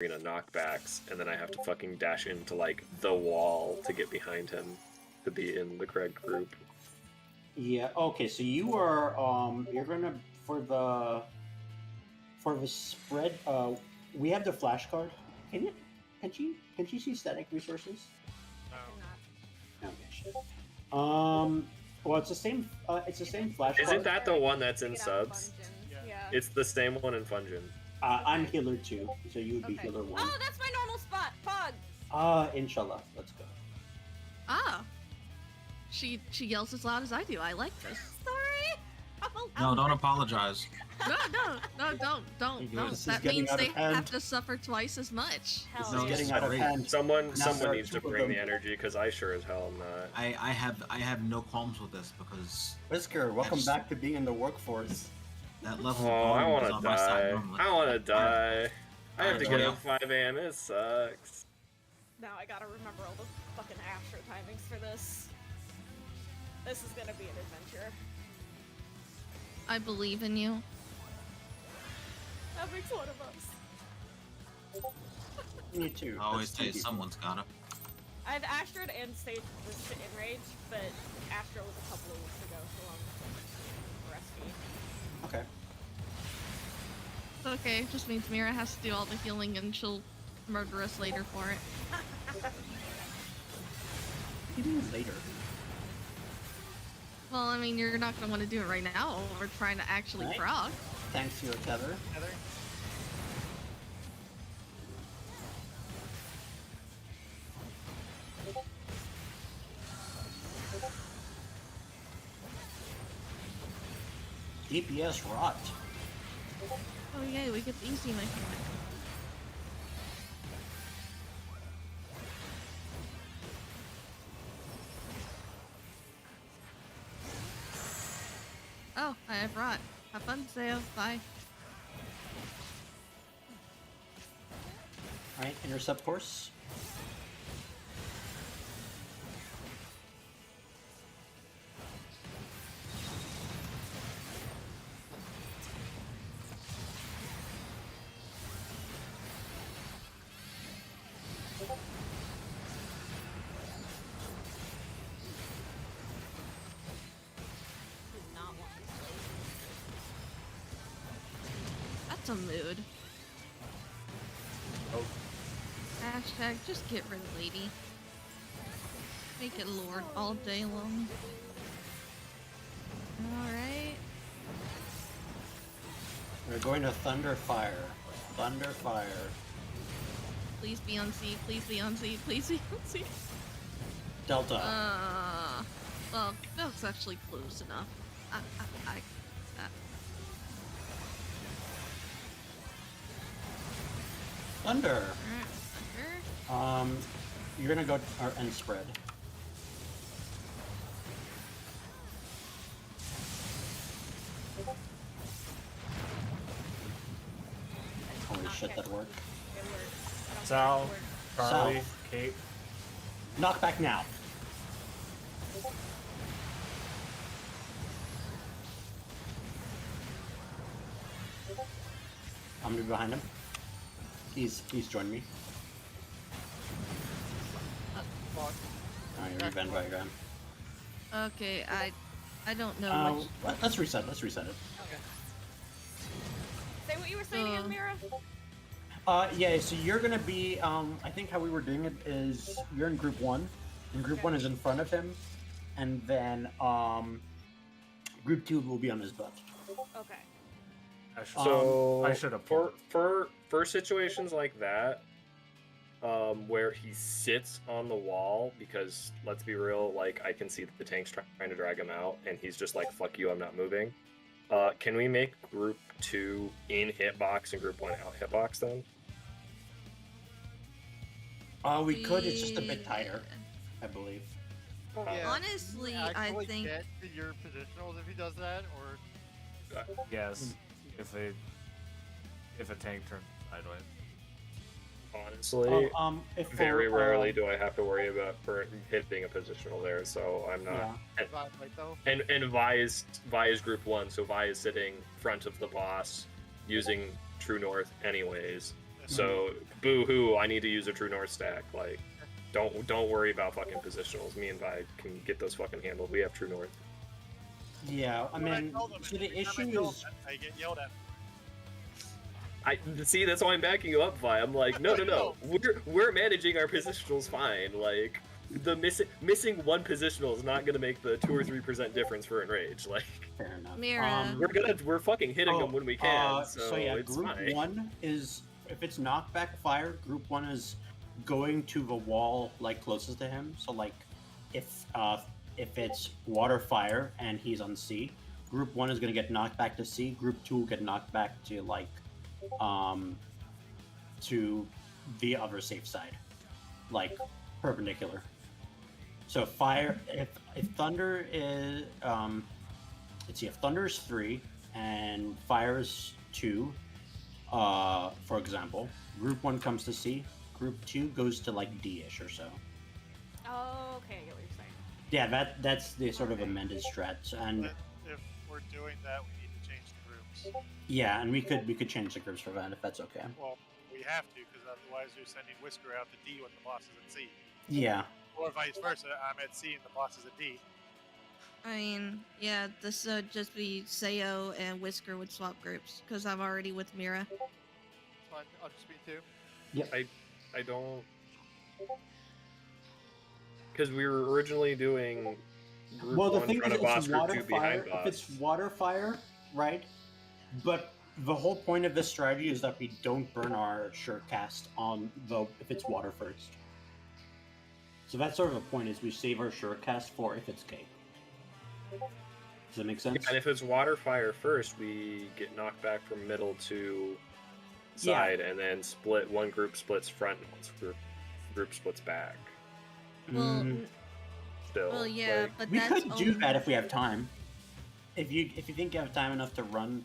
arena knockbacks, and then I have to fucking dash into like the wall to get behind him to be in the correct group. Yeah. Okay. So you are you're gonna for the spread. We have the flashcard. Can she see static resources? No. Okay. Shit. Well, it's the same. It's the same flashcard. Isn't that the one that's in Take it out of subs? Fungeon. Yeah. It's the same one in Fungin. I'm healer 2, so you would be Okay. healer 1. Oh, that's my normal spot. Pog. Inshallah. Let's go. Ah. She yells as loud as I do. I like this. Sorry. No, don't apologize. No, don't. This is That getting means out of they hand. have to suffer twice as much. Hell This is yeah. getting out of Great. hand. Someone Now there are needs to two of bring them. the energy, because I sure as hell am not. I have no qualms with this because Whisker, welcome Yes. back to being in the workforce. that level Oh, of I volume want is to on my side die. normally. I want to die. I have to get Alright, up 5 a.m. It sucks. Now I gotta remember all the fucking Astro timings for this. This is gonna be an adventure. I believe in you. That makes one of us. Me too. Always That's say two people. someone's gotta. I've Astroed and stayed this in rage, but Astro was a couple of weeks ago, so I'm rusty. Okay. It's okay. It just means Mira has to do all the healing and she'll murder us later for it. You do it later. Well, I mean, you're not gonna want to do it right now. We're trying to actually Right. proc. Thanks to your tether. Heather? DPS rot. Oh yay, we get the easy mechanic. Oh, I have rot. Have fun, Sayo. Bye. Alright, intercept course. Do not want this place. That's a mood. Oh. Hashtag just get rid of lady. Make it Lord all day long. Alright. We're going to Thunderfire. Thunderfire. Please be on C, please be on C, please be on C. Delta. Well, that's actually close enough. Thunder. Alright, Thunder. You're gonna go and spread. Holy Not shit, catch that worked. It works. I don't Sal, think it works. Charlie, South. Kate. Knock back now. I'm gonna be behind him. He's joined me. Fuck. Alright, revenge by Graham. Okay, I don't know much. Let's reset it. Okay. Say what you were saying again, Mira? Yeah, so you're gonna be, I think how we were doing it is you're in group 1, and group 1 is in front of him, and then, group 2 will be on his butt. Okay. So I should have for situations like that, where he sits on the wall, because let's be real, like I can see the tank's trying to drag him out, and he's just like, "Fuck you, I'm not moving." Can we make group 2 in hitbox and group 1 out hitbox then? We could, it's just a bit tighter, I believe. Yeah. Honestly, I Actually think get to your positionals if he does that, or Yes. If a tank turns sideways. Honestly, If very rarely do I have to worry about hitting a positional there, so I'm not. Yeah. right though. And Vi is group 1, so Vi is sitting front of the boss using True North anyways. So boo hoo, I need to use a True North stack. Like, don't worry about fucking positionals. Me and Vi can get those fucking handled. We have True North. Yeah, I When mean, tell them, so the every time I issue tell is, them, I get yelled at. I see. That's why I'm backing you up, Vi. I'm like, no. We're managing our positionals fine. Like, the missing one positional is not gonna make the 2 or 3% difference for enrage. Like, fair enough. Mira. we're fucking hitting them when we can. So yeah, it's group fine. 1 is, if it's knockback fire, group 1 is going to the wall like closest to him. So like, if it's water fire and he's on C, group 1 is gonna get knocked back to C. Group 2 will get knocked back to like, to the other safe side, like perpendicular. So fire, if thunder is, let's see, if thunder is 3 and fire is 2, for example, group 1 comes to C, group 2 goes to like D-ish or so. Oh, okay, I get what you're saying. Yeah, that's the sort of amended strat, and But if we're doing that, we need to change the groups. yeah, and we could change the groups for that if that's okay. Well, we have to, because otherwise you're sending Whisker out to D when the boss is at C. Yeah, Or vice versa, I'm at C and the boss is at D. I mean, yeah, this would just be Sayo and Whisker would swap groups, because I'm already with Mira. It's fine, I'll just be 2. I don't, because we were originally doing group well, the 1 thing front is, of boss, it's group water 2 fire. behind boss. If it's water fire, right? But the whole point of this strategy is that we don't burn our sure cast on if it's water first. So that's sort of the point, is we save our sure cast for if it's K. Does that make sense? And if it's water fire first, we get knocked back from middle to Yeah. side, and then split. One group splits front, and one group splits back. Well, Mm, Still, well, yeah, like, but we that's could do only... that if we have time. If you think you have time enough to run,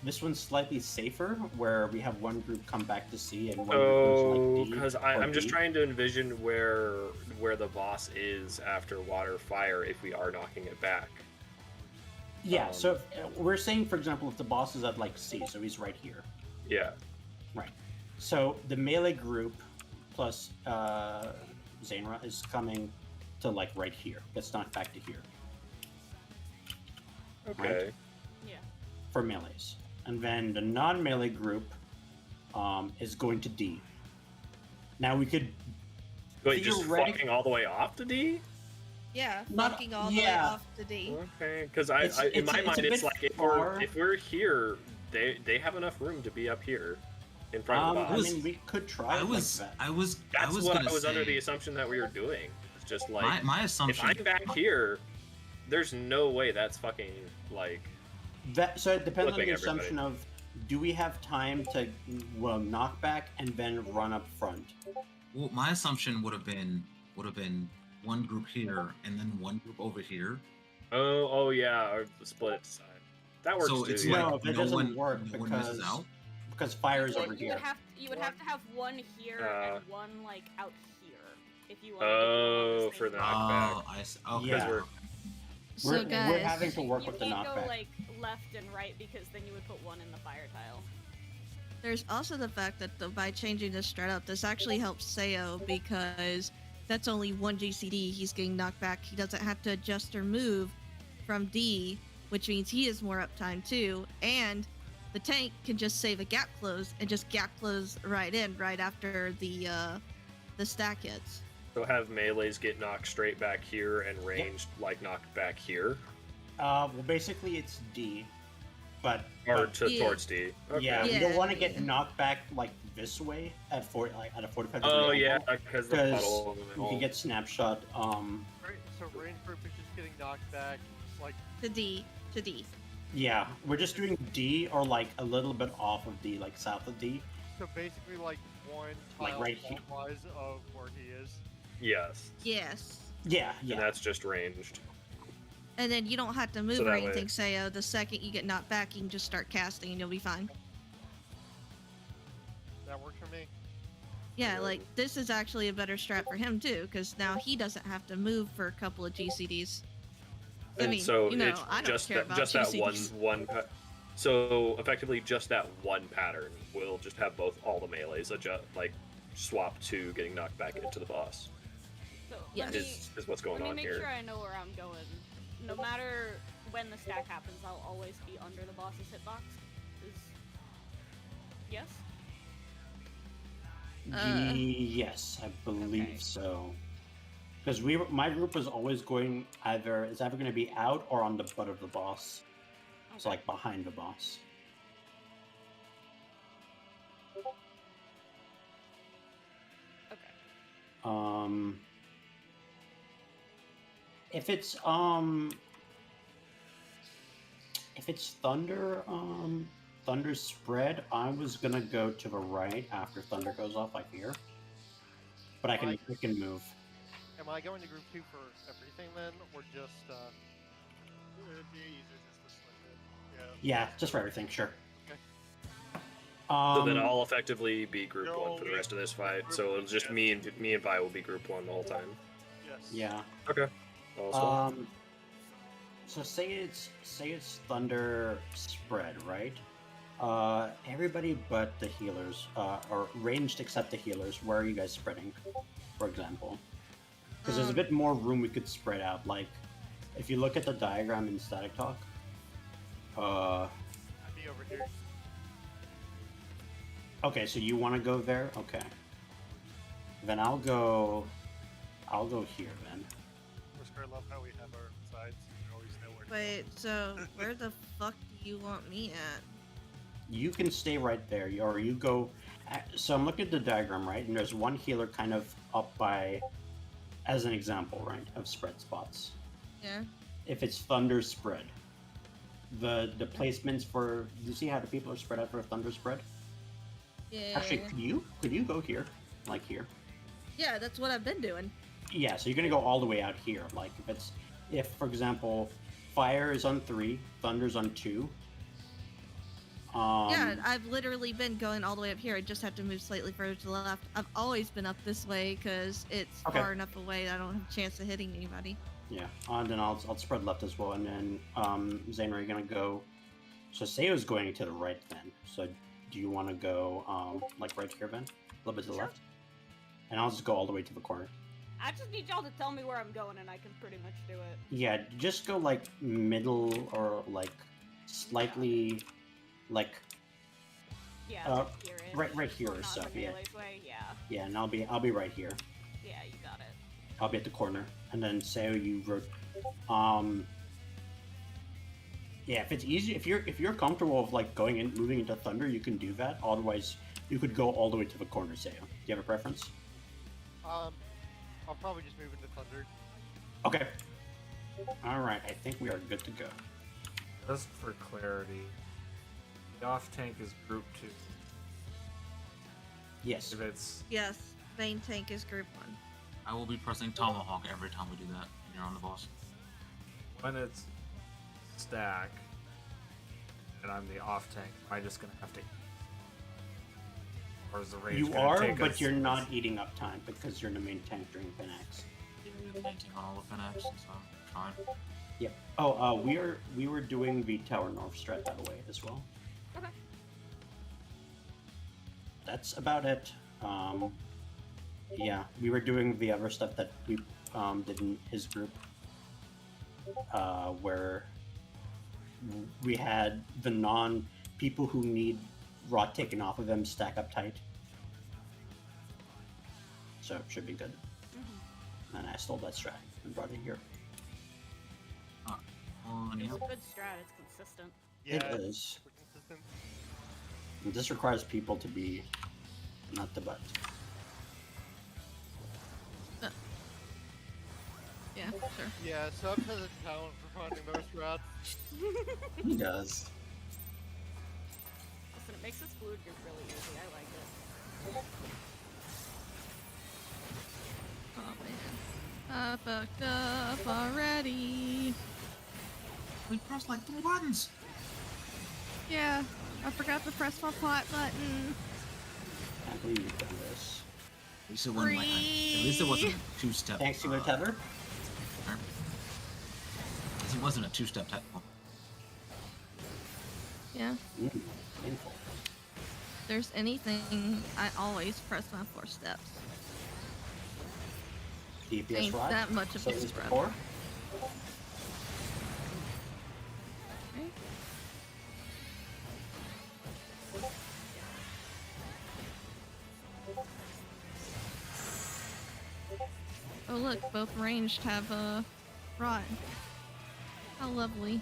this one's slightly safer, where we have one group come back to C and one group goes to like D. because or I'm just B. trying to envision where the boss is after water fire if we are knocking it back. Yeah, so if, we're saying, for example, if the boss is at like C, so he's right here. Yeah. Right. So the melee group plus Zainra is coming to like right here. Gets knocked back to here Okay. Yeah. for melees. And then the non-melee group is going to D. Now we could Wait, just Theoretic- fucking all the way off to D? Yeah, Not- fucking all the way yeah. off to D. Okay, because It's- in it's my a mind bit it's like far. if we're here, they have enough room to be up here in front of the I boss. mean, we could try I it was like that. I was That's I was what gonna I was say, under the assumption that we were doing. It's just like my if assumption. I'm back here, there's no way that's fucking like That, so it depends on Flipping the assumption of, do we have time to knock back and then run up front? Well, my assumption would have been one group here and then one group over here. oh yeah, or the split side. That works So too. it's yeah. No, like that no doesn't one, work no one misses out. because fire is over You here. would have to have one here and one like out here if you want. Oh, for the knockback. Oh, I see. Okay. Yeah. we're- So We're guys, having to work You with the can't knockback. go like left and right because then you would put one in the fire tile. there's also the fact that by changing this strat up, this actually helps Sayo because that's only one GCD he's getting knocked back. He doesn't have to adjust or move from D, which means he has more uptime too, and the tank can just save a gap close and just gap close right in right after the stack hits. So have melees get knocked straight back here and ranged like knocked back here, Well, basically it's D, but or to Yeah. towards D. Okay. yeah, we Yeah. don't want to get knocked back like this way at at a 45 degree Oh angle, yeah, because the because puddle in the we middle. can get snapshot. Right, so range group is just getting knocked back, like, To D. To D. Yeah, we're just doing D or like a little bit off of D, like south of D. so basically like one Like tile right here. wise of where he is. Yes. Yes. Yeah, And yeah. that's just ranged. And then you don't have to move So or that way- anything, Sayo. The second you get knocked back, you can just start casting and you'll be fine. That works for me. Yeah, like, this is actually a better strat for him, too, because now he doesn't have to move for a couple of GCDs. I And mean, so you know, it's I don't just care that about just that GCDs. one So effectively, just that one pattern will just have all the melees swap to getting knocked back into the boss. So Yes. Is what's going let me on make here. sure I know where I'm going. No matter when the stack happens, I'll always be under the boss's hitbox. Yes? Yes, I believe Okay. so. Because my group was always going it's either going to be out or on the butt of the boss. So like behind the boss. Okay. If it's thunder, thunder spread, I was gonna go to the right after thunder goes off, like here. But I can move. Am I going to group 2 for everything then, or just It'd be easier just to slip it. Yeah, just for everything, sure. Okay. So then I'll effectively be group No, 1 for the we- rest of this fight. group So one, it'll just yes. me and Vi will be group 1 the whole time. Yes. Yeah. Okay. Also. So say it's thunder spread, right? Everybody but the healers, or ranged except the healers. Where are you guys spreading, for example? Because there's a bit more room we could spread out. Like, if you look at the diagram in Static Talk, I'd be over here? okay, so you want to go there? Okay. Then I'll go here then. Whisker, I love how we have our sides. You always know where to Wait, so where the fuck do you want me at? You can stay right there, or you go. So I'm looking at the diagram, right? And there's one healer kind of up by, as an example, right, of spread spots. Yeah. If it's thunder spread, the placements for, you see how the people are spread out for a thunder spread? Yeah. Actually, could you go here, like here? Yeah, that's what I've been doing. Yeah, so you're gonna go all the way out here. Like if for example, fire is on 3, thunder's on 2. Yeah, I've literally been going all the way up here. I just have to move slightly further to the left. I've always been up this way because it's Okay. far enough away that I don't have a chance of hitting anybody. Yeah, and then I'll spread left as well, and then Zane, are you gonna go? So Seo's going to the right then. So do you want to go like right here, Ben? A little bit to the Sure. left, and I'll just go all the way to the corner. I just need y'all to tell me where I'm going, and I can pretty much do it. Yeah, just go like middle or like slightly, like Yeah, Uh, here is. right here or not stuff, the yeah. melee's way. Yeah, yeah, and I'll be right here. yeah, you got it. I'll be at the corner, and then Seo, you wrote, yeah, if it's easy, if you're comfortable with like going in, moving into thunder, you can do that. Otherwise, you could go all the way to the corner, Seo. Do you have a preference? I'll probably just move into thunder. Okay. All right, I think we are good to go. Just for clarity, the off tank is group 2. Yes. If it's Yes, main tank is group 1. I will be pressing Tomahawk every time we do that. When you're on the boss. when it's stack, and I'm the off tank, am I just gonna have to? Or is the range You gonna are, take but us- you're not eating up time because you're the main tank during Pinax. You're maintain on all the Panax, so fine. Yep. Oh, we were doing the Tower North strat, by the way, as well. Okay. That's about it. Yeah, we were doing the other stuff that we did in his group, where we had the non-people who need rot taken off of them stack up tight. So it should be good. And I stole that strat and brought it here. On It's you. a good strat. It's consistent. Yeah, It is. super consistent. And this requires people to be not the butt. Yeah, sure. Yeah, Subs has a talent for finding those routes. He does. Listen, it makes this fluid group really easy. I like it. Oh man. I fucked up already. We pressed like 3 buttons. Yeah, I forgot to press my plot button. I can't believe you've done this. At least it wasn't like, at least it wasn't a 2-step. Thanks to the tether. At least it wasn't a 2-step technical. Yeah. Painful. If there's anything, I always press my 4 steps. DPS Ain't rod. that much of Same a as scrub. before. Right? Oh look, both ranged have a rod. How lovely.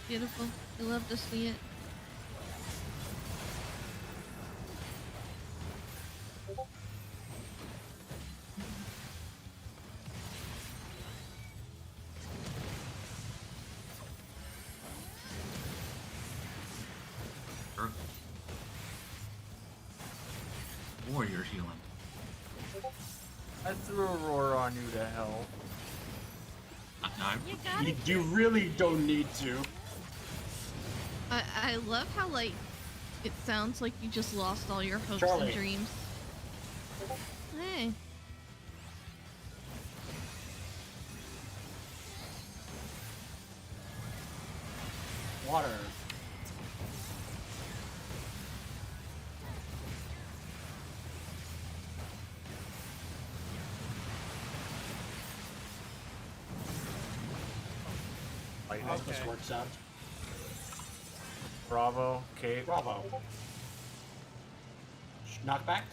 Beautiful. We love to see it. Sure. Warrior healing. I threw a roar on you to hell. You got it. You really don't need to. I love how, like, it sounds like you just lost all your hopes Charlie. and dreams. Hey. Water. I Lightning. hope this works out. Bravo, Kate. Bravo. Knockback.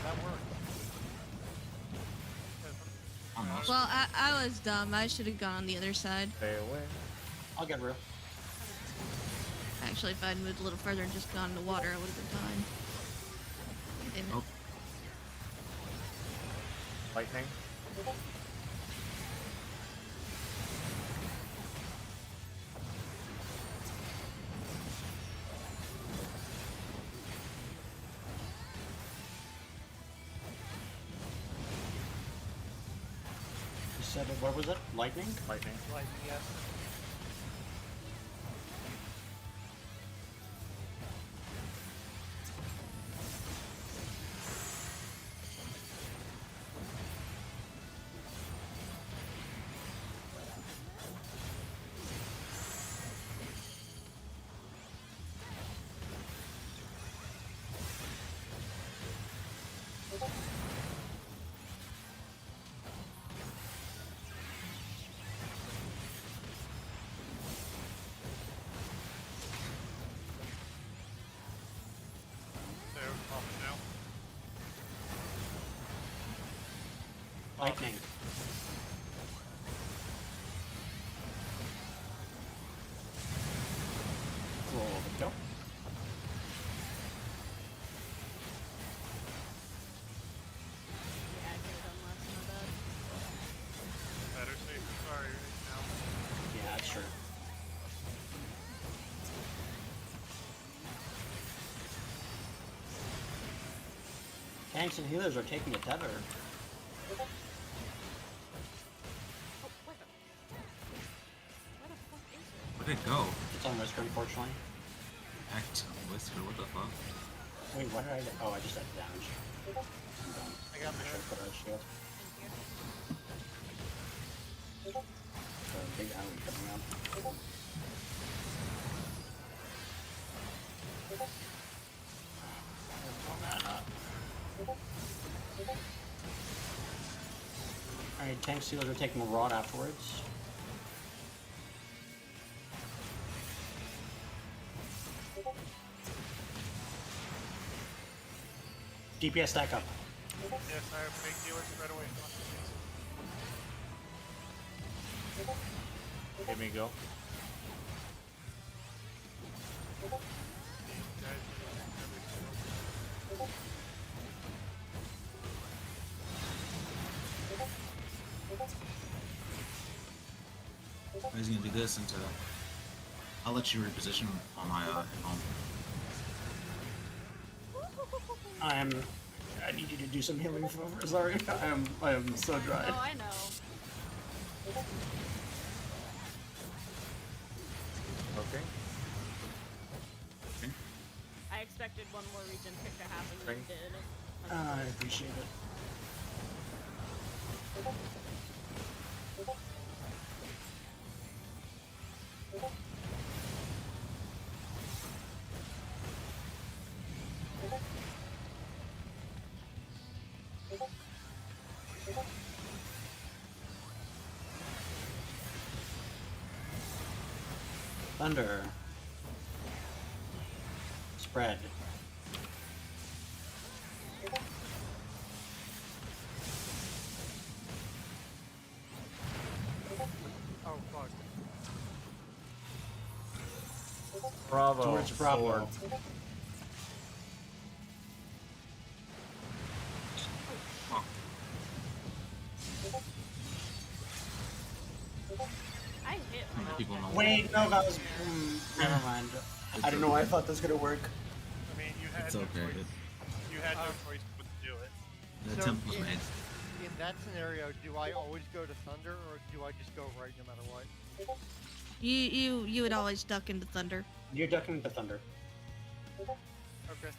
That worked. Almost. Well, I was dumb. I should have gone on the other side. Stay away. I'll get real. Actually, if I'd moved a little further and just gone in the water, I would have been fine. Damn it. Oh. Lightning. You said it, what was it? Lightning? Lightning. Like, yes. So, popping now. Lightning. Roll the go. Yeah, I could have done less. My bad. Better safe than sorry right now. Yeah, that's true. Tanks and healers are taking a tether. Oh, where the fuck is it? Where'd it go? It's on Whisker, unfortunately. Back to Whisker, what the fuck? Wait, what did I do? Oh, I just had damage. I'm done. I got I the should put out a shield. Thank you. Big alley coming up. Alright, tank sealers are taking a rod afterwards. DPS stack up. Yes, I have big healers right away. Hit me go. He's gonna do this until I'll let you reposition on my home. I'm I need you to do some healing for. Sorry, I am so dry. Oh, I know. Okay. I expected one more regen pick to happen than it did. I appreciate it. Thunder. Spread. Oh fuck. Bravo. Towards Bravo. Sword. I hit How many people know? Wait, no, that was. Never mind. I don't know why I thought this was gonna work. I mean, you had It's no okay. choice. You had no choice but to do it. The So attempt was made. In that scenario, do I always go to Thunder, or do I just go right no matter what? You would always duck into thunder. You're ducking the thunder. Okay.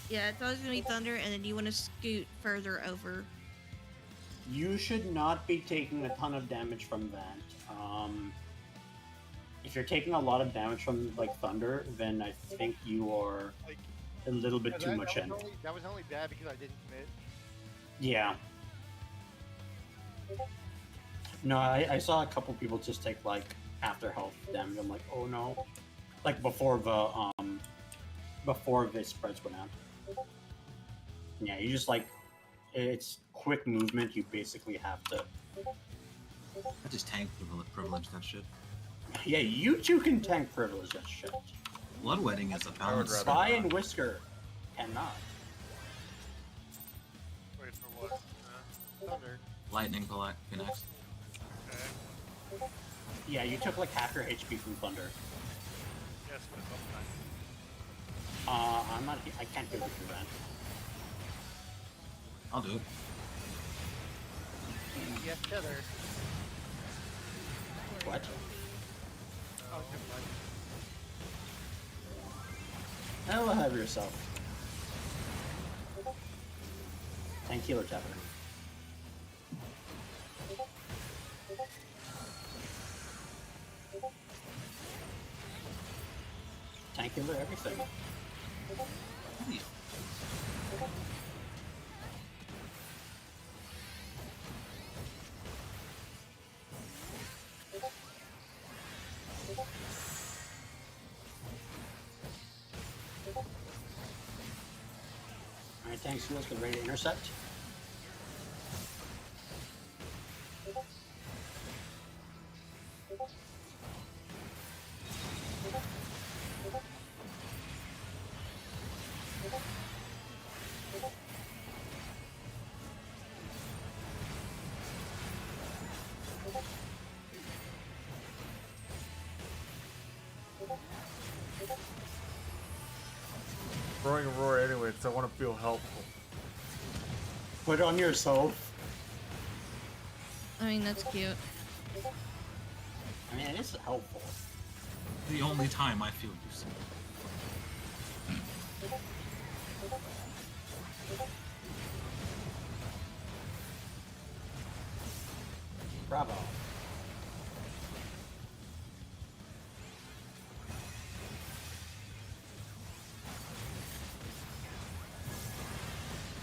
Yeah, it's always gonna be thunder, and then you want to scoot further over. You should not be taking a ton of damage from that. If you're taking a lot of damage from like thunder, then I think you are Like a little bit too much in. That was only bad because I didn't commit. Yeah. No, I saw a couple people just take like after health damage. I'm like, oh no, like before the spreads went out. Yeah, you just like it's quick movement. You basically have to. I just tank privilege that shit. Yeah, you two can tank privilege that shit. Bloodwetting is a balance. rather Spy not. and Whisker cannot. Wait for what? Thunder. Lightning connects. Okay. Yeah, you took like half your HP from thunder. Yes, but sometimes. I'm not. I can't do it through that. I'll do it. Yes, Tether. What? Oh, never mind. I'll have yourself. Tank healer tapper. Tank healer everything. Hey, Alright, tanks healers get ready to intercept. Throwing a roar anyway, because I want to feel helpful. Put on yourself. I mean, that's cute. I mean, it is helpful. the only time I feel useful. Bravo.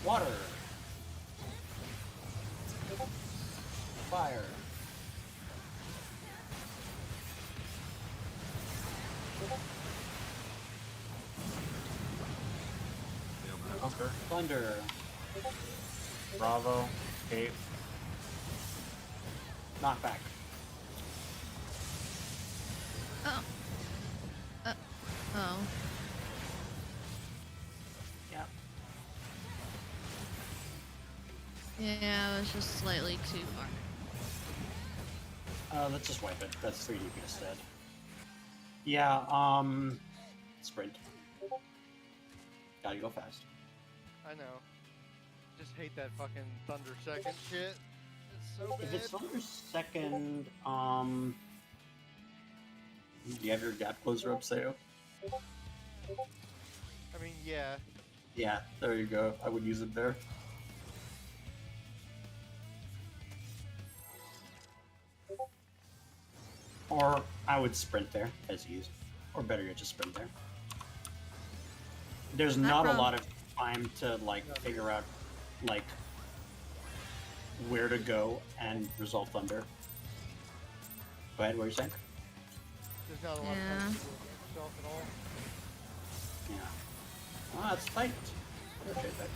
Water. Fire. Okay. Thunder. Bravo. 8. Knockback. Oh. Oh. Yeah. Yeah, it was just slightly too far. Let's just wipe it. That's 3 DP instead. Yeah, sprint. Gotta go fast. I know. Just hate that fucking Thunder second shit. It's so bad. If it's Thunder second, do you have your gap closer up, Sayo? I mean, yeah. Yeah, there you go. I would use it there. Or I would sprint there, as used. Or better yet, just sprint there. There's not a lot of time to, like, figure out, like, where to go and resolve Thunder. Go ahead, what are you saying? There's not a lot of time to do it yourself at all. Yeah. Oh, that's tight. Okay, that.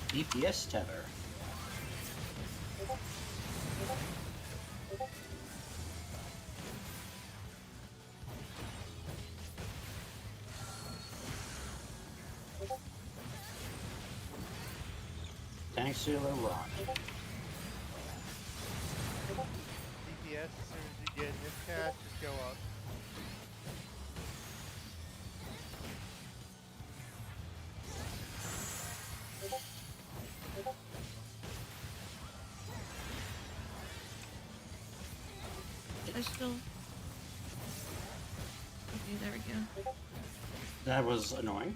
P4S tether. Thanks to the rock. DPS, as soon as you get his cast, just go up. I still. Okay, there we go. That was annoying.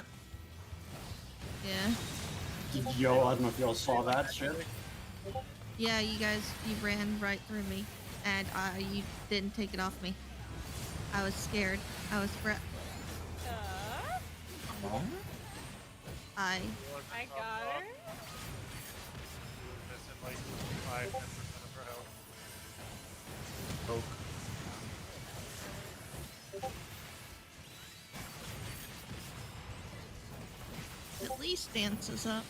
Yeah. Yo, I don't know if y'all saw that shit. Yeah, you ran right through me, and you didn't take it off me. I was scared. I was I got her. Missing like 5-10% of her health. Poke. At least dances up.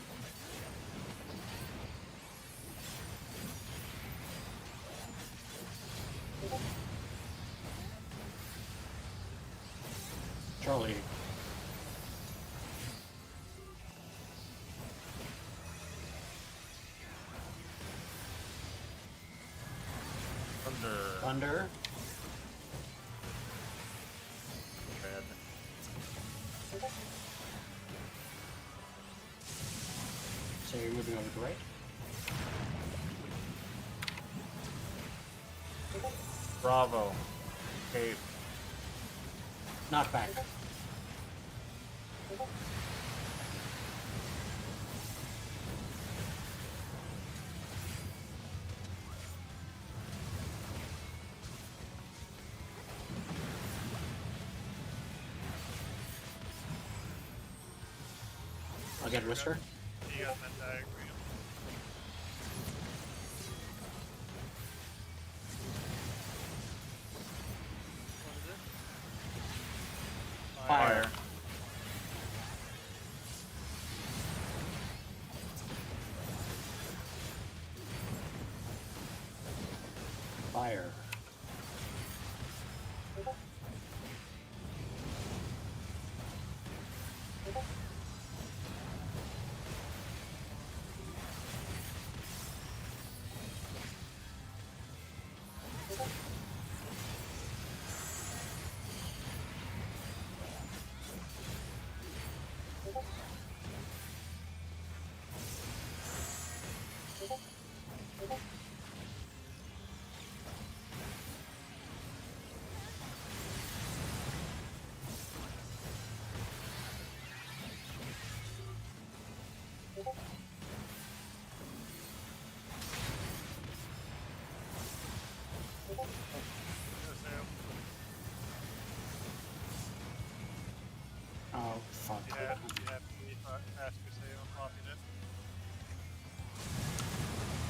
Charlie. Thunder. Red. So you're moving over to right? Bravo. Cape. Not back. I'll get Whisker. You got that diagram. What is it? Fire. Fire. Oh, fuck. You have to ask her say I'm popping it.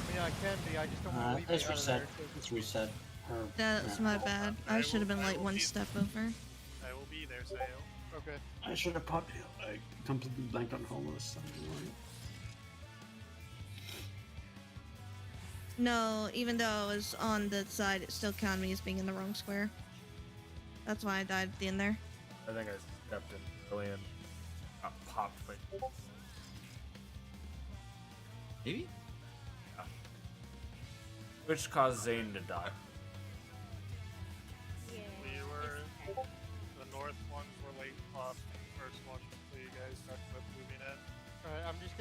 I mean, I can be, I just don't want to leave Let's it out of reset. there. Let's reset. Or, That's yeah. my bad. I should have been like one step over. I will be there, Sayo. Okay. I should have popped it. I completely blanked on homeless. No, even though I was on the side, it still counted me as being in the wrong square. That's why I died at the end there. I think I stepped in early and got popped by. Maybe? Yeah. Which caused Zane to die. Yeah. We were it's okay. the north ones were late off the first one, so you guys talked about moving in. Alright, I'm just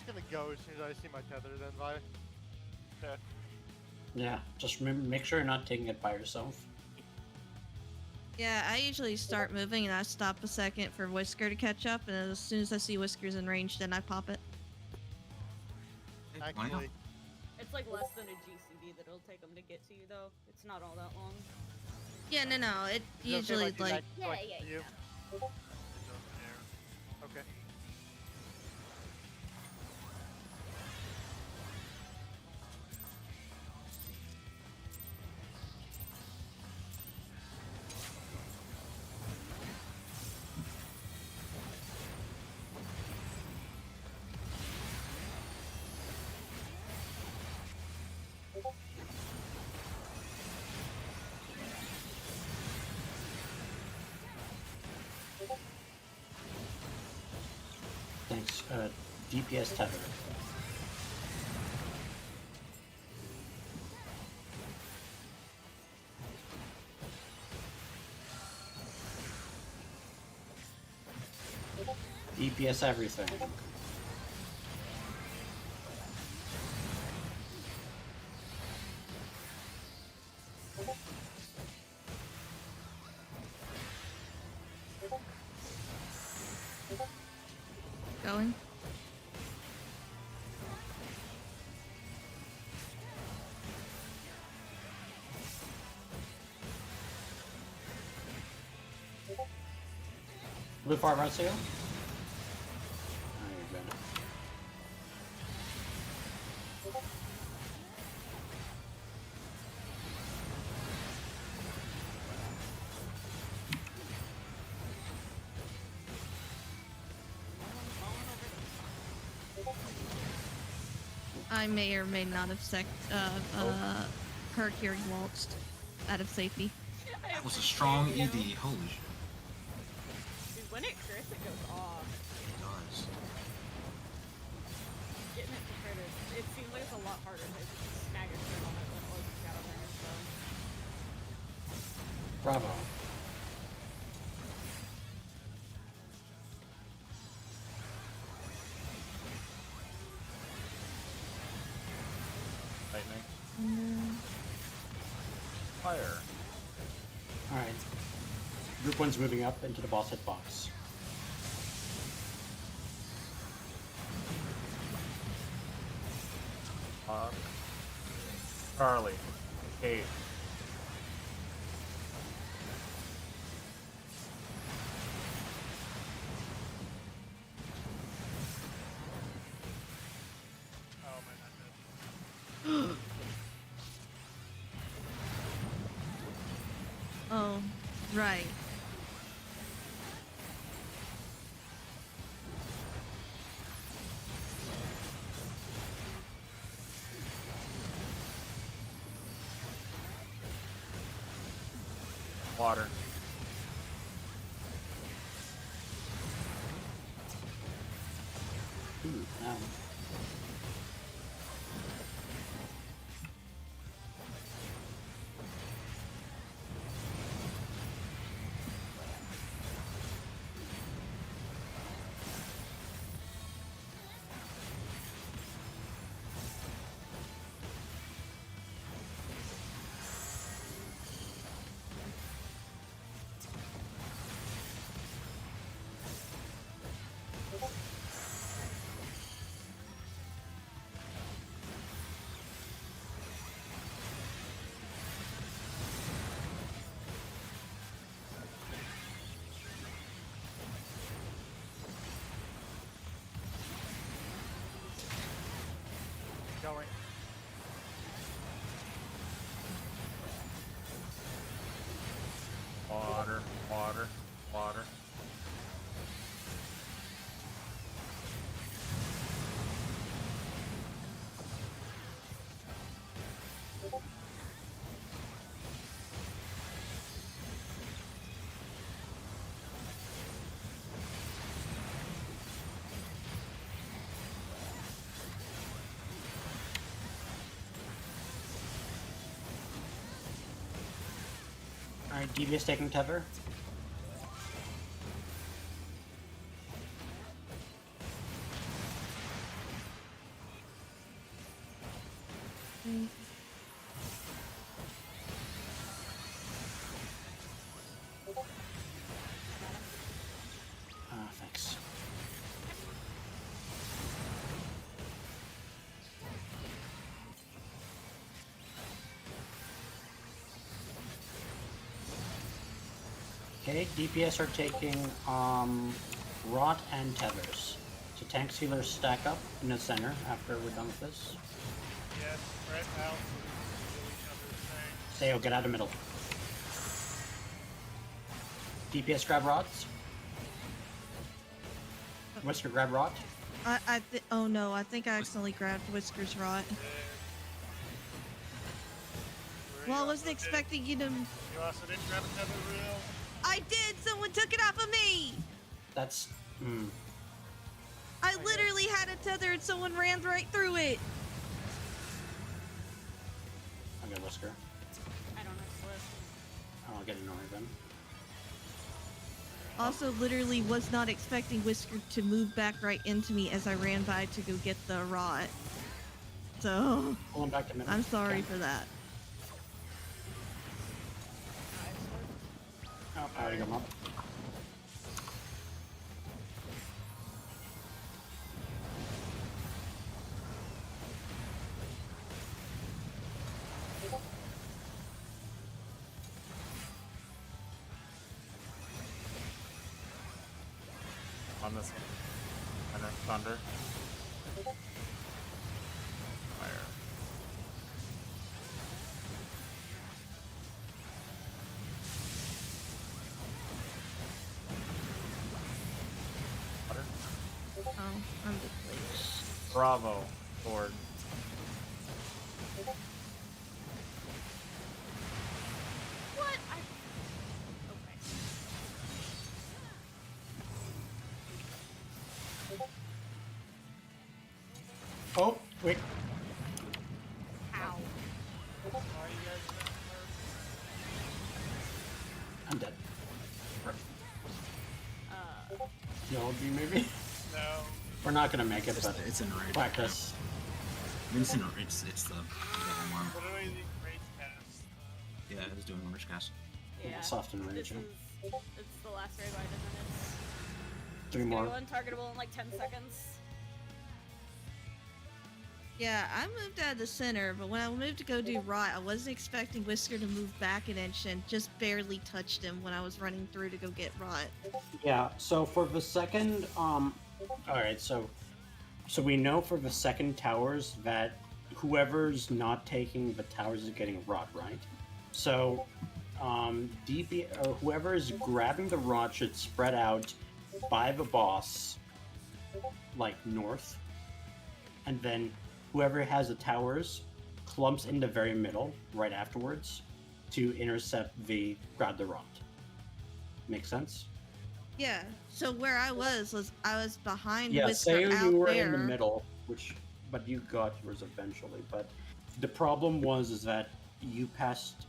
gonna go as soon as I see my tether then, Vi. Okay. Yeah, just make sure you're not taking it by yourself. Yeah, I usually start moving and I stop a second for Whisker to catch up, and as soon as I see Whisker's in range, then I pop it. Hey, why not? Actually, It's like less than a GCD that it'll take them to get to you, though. It's not all that long. Yeah, no, it is it okay if I usually do like that Yeah, quick yeah, for you? It doesn't care. Okay. Thanks. DPS tether. DPS everything. going. Blue far right sale? Oh, you're good. I may or may not have Hercury waltzed out of safety. That was a strong ED. Holy shit. Dude, when it crits, it goes off. It does. Getting it to crit it seems like it's a lot harder to snag a crit on it than it was to get on there, so. Bravo. Lightning. Fire. Alright. Group 1's moving up into the boss hitbox. Charlie. Kate. Oh my goodness. Oh, right. Water. Ooh, now. Alright, DBS taking tether. Thanks. Okay, DPS are taking rot and tethers. So tanks healers stack up in the center after we're done with this. Yes, spread out so we can heal each other's things. Sayo, get out of middle. DPS grab rots. Whisker grab rot. Oh no, I think I accidentally grabbed Whisker's rot. Well, I wasn't expecting you to. You also didn't grab another reel. I did! Someone took it off of me! That's. I literally had a tether and someone ran right through it! I'll get Whisker. I don't know Swift. I'll get an then. Also, literally was not expecting Whisker to move back right into me as I ran by to go get the rot. So, Pulling back to middle. I'm sorry Okay. for that. Oh, I already got him up. On this one. And then thunder. Fire. Water. Oh, I'm deflated. Bravo, Lord. What? Okay. Oh, wait. Ow. Why are you guys in I'm dead. Uh, You'll be maybe? No. We're not gonna make it, but It's in rage. practice. I mean, it's the home arm. What do I think rage cast? Yeah, I was doing orange cast. yeah. Soft and rage. This is, it's the last raid by 10 minutes. 3 Gonna more. go untargetable in like 10 seconds. Yeah, I moved out of the center, but when I moved to go do rot, I wasn't expecting Whisker to move back an inch and just barely touched him when I was running through to go get rot. Yeah, so for the second, alright, so we know for the second towers that whoever's not taking the towers is getting rot, right? So, whoever is grabbing the rot should spread out by the boss, like north, and then whoever has the towers clumps in the very middle right afterwards to intercept the grab the rot. Make sense? Yeah, so where I was I was behind Yeah, Whisker say out you were there. in the middle, but you got yours eventually. But the problem is that you passed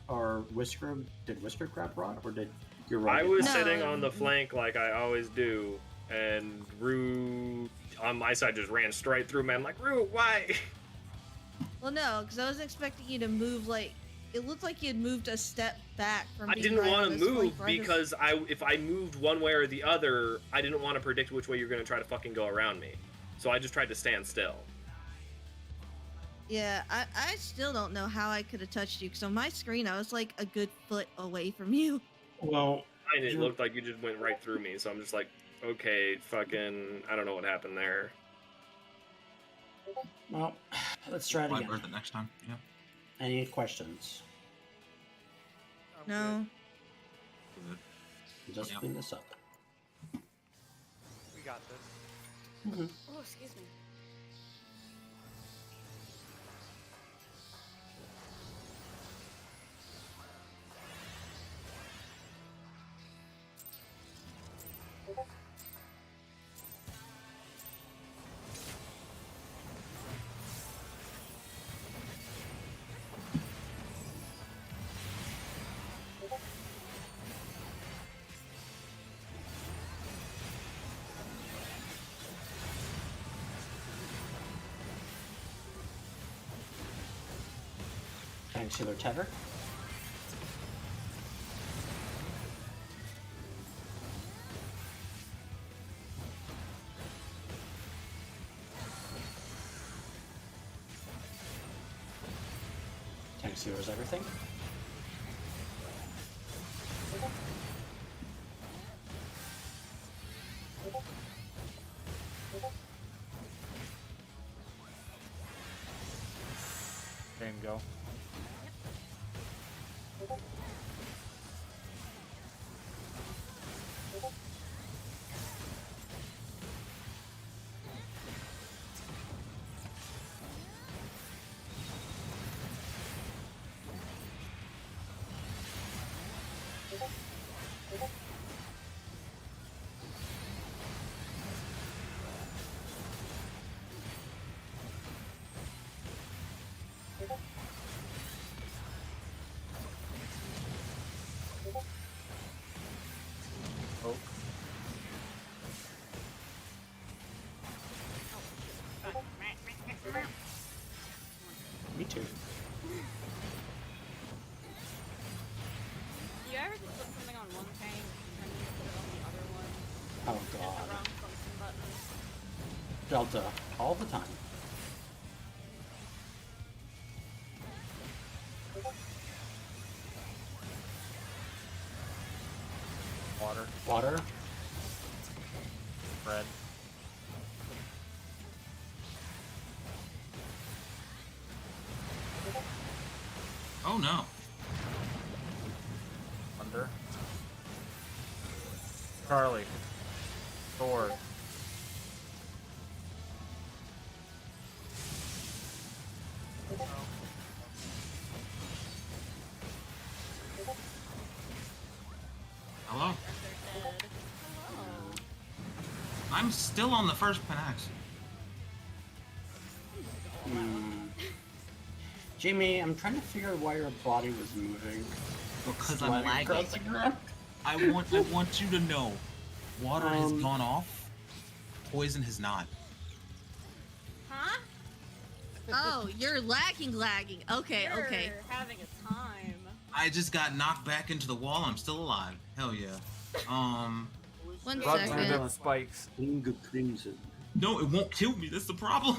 our Whisker. Did Whisker grab rot, or did your rot? I get was passed? sitting on the flank like I always do, and Rue on my side just ran straight through me. I'm like, Rue, why? Well, no, because I was expecting you to move like it looked like you had moved a step back from. I being didn't right want on to this move flank, right as- because if I moved one way or the other, I didn't want to predict which way you're going to try to fucking go around me. So I just tried to stand still. Yeah, I still don't know how I could have touched you, because on my screen I was like a good foot away from you. Well, And it looked like you just went right through me, so I'm just like, okay, fucking, I don't know what happened there. well, let's try it Why again. birth it next time? Yeah. Any questions? I'm No. Good. Just Yeah. clean this up. good. We got this. Oh, excuse me. Tank Sealer Tether. Tank Sealer's everything. Game go. Oh, Me too. You ever just put something on one tank and then you put it on the other one? Oh Hit the god. wrong function button. Delta, all the time. water, Water. red. Oh no. Under. Charlie. Sword. Hello? They're dead. Hello. I'm still on the first Panax. Jamie, I'm trying to figure out why your body was moving. Because I'm Sliding lagging. across the ground. I want you to know. Water has gone off. Poison has not. Huh? Oh, you're lagging. Okay, You're okay. having a time. I just got knocked back into the wall. I'm still alive. Hell yeah. One Run through second. them spikes. Finger crimson. No, it won't kill me. That's the problem.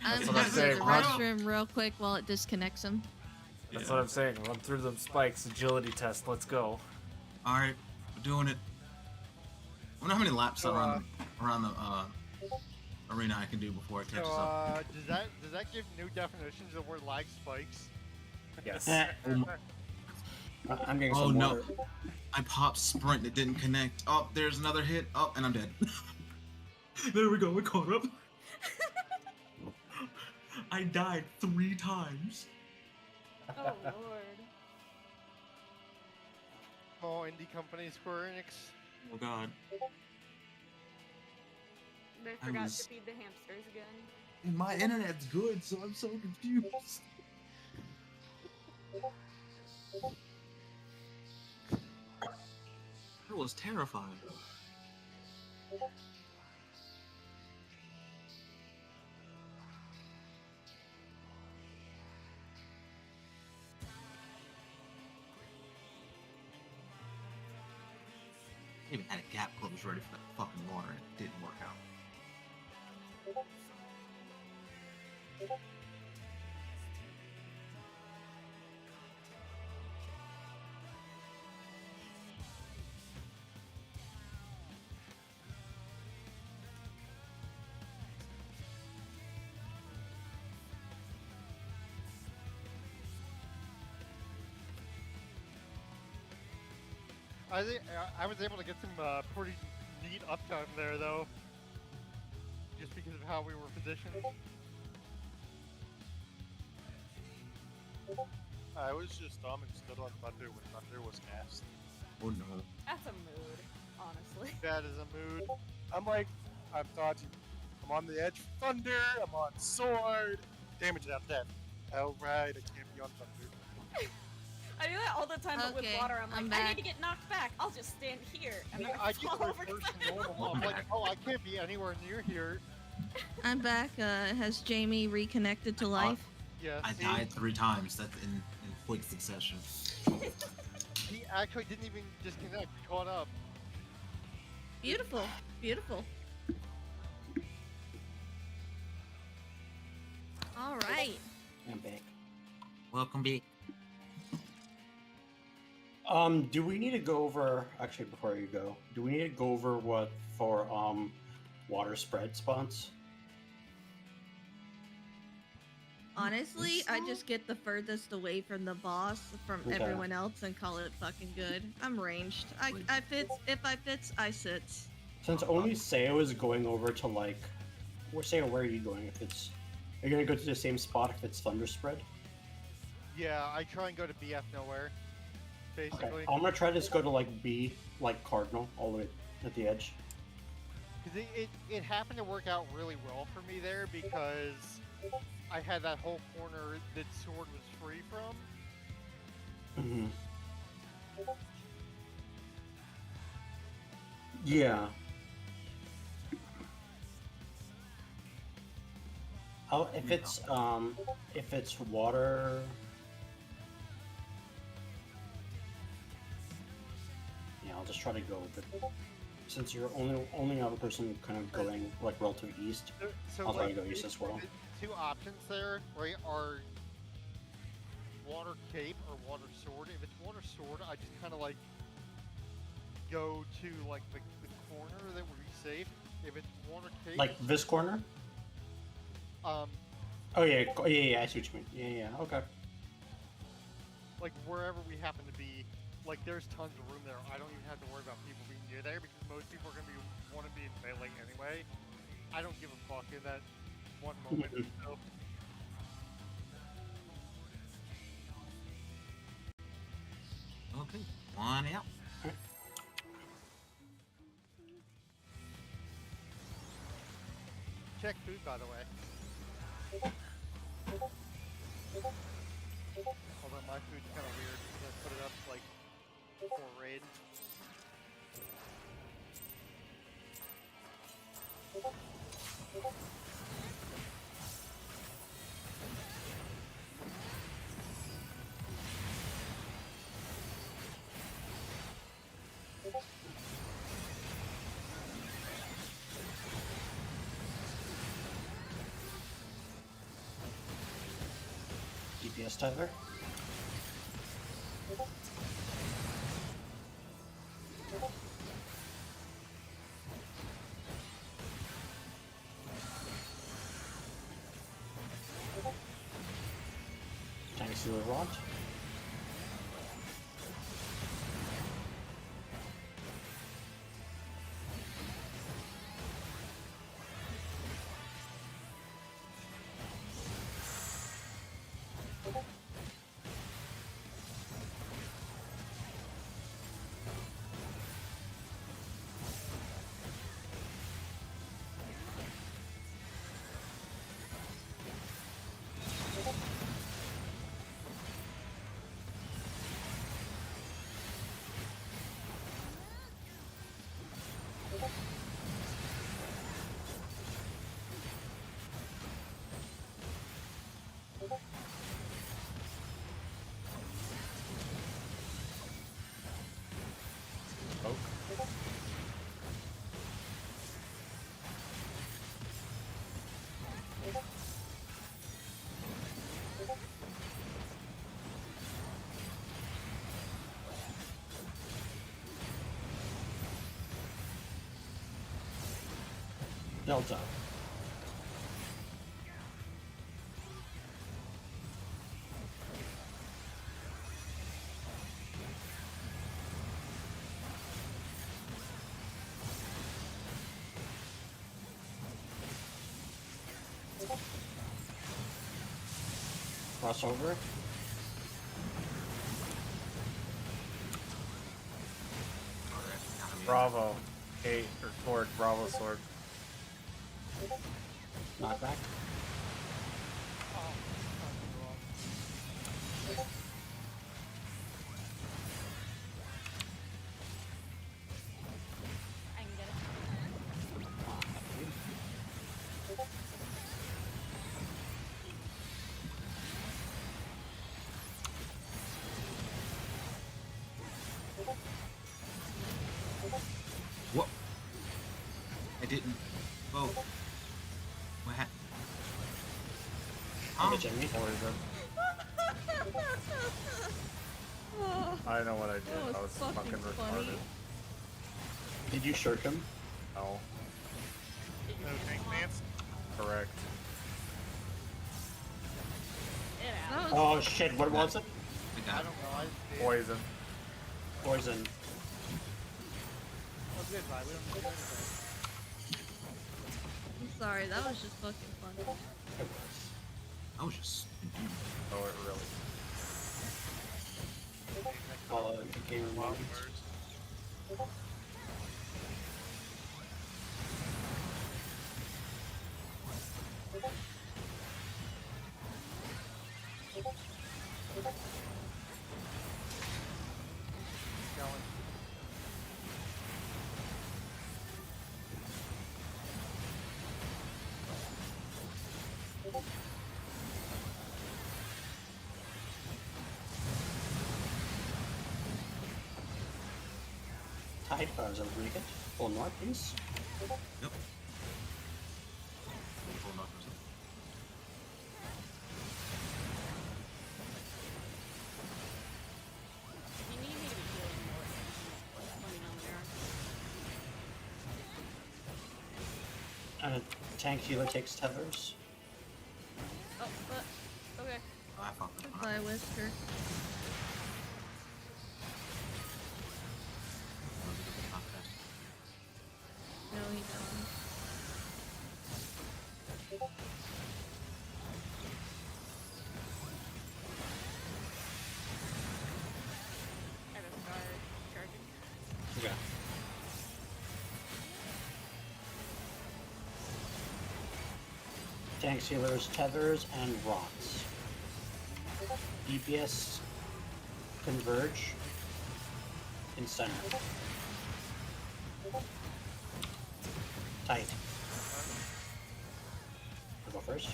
I'm That's what gonna I'm go to saying, the run. restroom real quick while it disconnects him. That's what I'm saying. Run through them spikes. Agility test. Let's go. All right, we're doing it. I wonder how many laps around the arena I can do before it So, catches up. does that give new definitions of where lag spikes? Yes. I'm getting Oh some no! water. I popped sprint. It didn't connect. Oh, there's another hit. Oh, and I'm dead. There we go. We caught up. I died 3 times. Oh lord. Small indie company, Square Enix. Oh god. They I forgot was- to feed the hamsters again. And my internet's good, so I'm so confused. That was terrifying. I even had a gap close ready for that fucking water and it didn't work out. I was able to get some pretty neat uptime there, though. Just because of how we were positioned. I was just dumb and stood on Thunder when Thunder was cast. Oh no. That's a mood, honestly. That is a mood. I'm like, I'm dodging. I'm on the edge for Thunder. I'm on Sword. Damage out dead. Oh right, I can't be on Thunder. I do that all the time, but with Okay, water, I'm I'm like, I back. need to get knocked back. I'll just stand here, and then I I get fall over. reverse 'cause I normal. know- I'm like, oh, I can't be anywhere near here. I'm back. Has Jamie reconnected to life? Yeah, I see, died 3 times. That's in quick succession. he actually didn't even disconnect. He caught up. Beautiful, beautiful. All right. I'm back. Welcome back. Do we need to go over actually before you go? Do we need to go over what for water spread spots? Honestly, I just get the furthest away from the boss from Okay. everyone else and call it fucking good. I'm ranged. I fits. If I fits, I sits. Since only Sayo is going over to like, Sayo, where are you going? If it's, are you gonna go to the same spot if it's thunder spread? Yeah, I try and go to BF nowhere. Okay, Basically, I'm gonna try to just go to like B, like Cardinal, all the way at the edge. because it happened to work out really well for me there because I had that whole corner that sword was free from. Mm-hmm. Yeah. Oh, if it's water. Yeah, I'll just try to go. But since you're only other person kind of going like relative east, So I'll try to like, go east as well. the two options there, right, are water cape or water sword. If it's water sword, I just kind of like go to like the corner that would be safe. If it's water cape, Like this corner. um, Oh yeah, yeah, I see what you mean. Yeah, okay. like wherever we happen to be, like there's tons of room there. I don't even have to worry about people being near there because most people are gonna want to be in melee anyway. I don't give a fuck in that one moment. So Okay, one out. check food, by the way. Although my food's kind of weird because I put it up like for raid. DPS Tyler. Thanks to the rod. Delta. Crossover. Bravo. Gate or sword. Bravo sword. Knockback. Oh, I can get it. What? I didn't vote. What happened? Okay, Jimmy. Poison. Oh, I know what I did. that I was was fucking fucking funny. retarded. Did you shirk him? No, Did you No take tank them off? dance. correct. It That happened. was Oh shit! What was it? I I got it. don't know. I did. Poison. Poison. Oh, good, right? We don't need to do anything. I'm sorry, that was just fucking funny. It was. I was just. Oh, it really. Follow the game remote. Going. Tide powers over weekend. Full north, please. Yep. Full knockers. You need me to be healing more. Let me know there. Tank healer takes tethers. Oh, okay. Oh, I fucked it. Goodbye, Whisker. No, he doesn't. I just started charging. Yeah. Tanks, healers, tethers, and rods. DPS converge in center. Tight. I'll go first.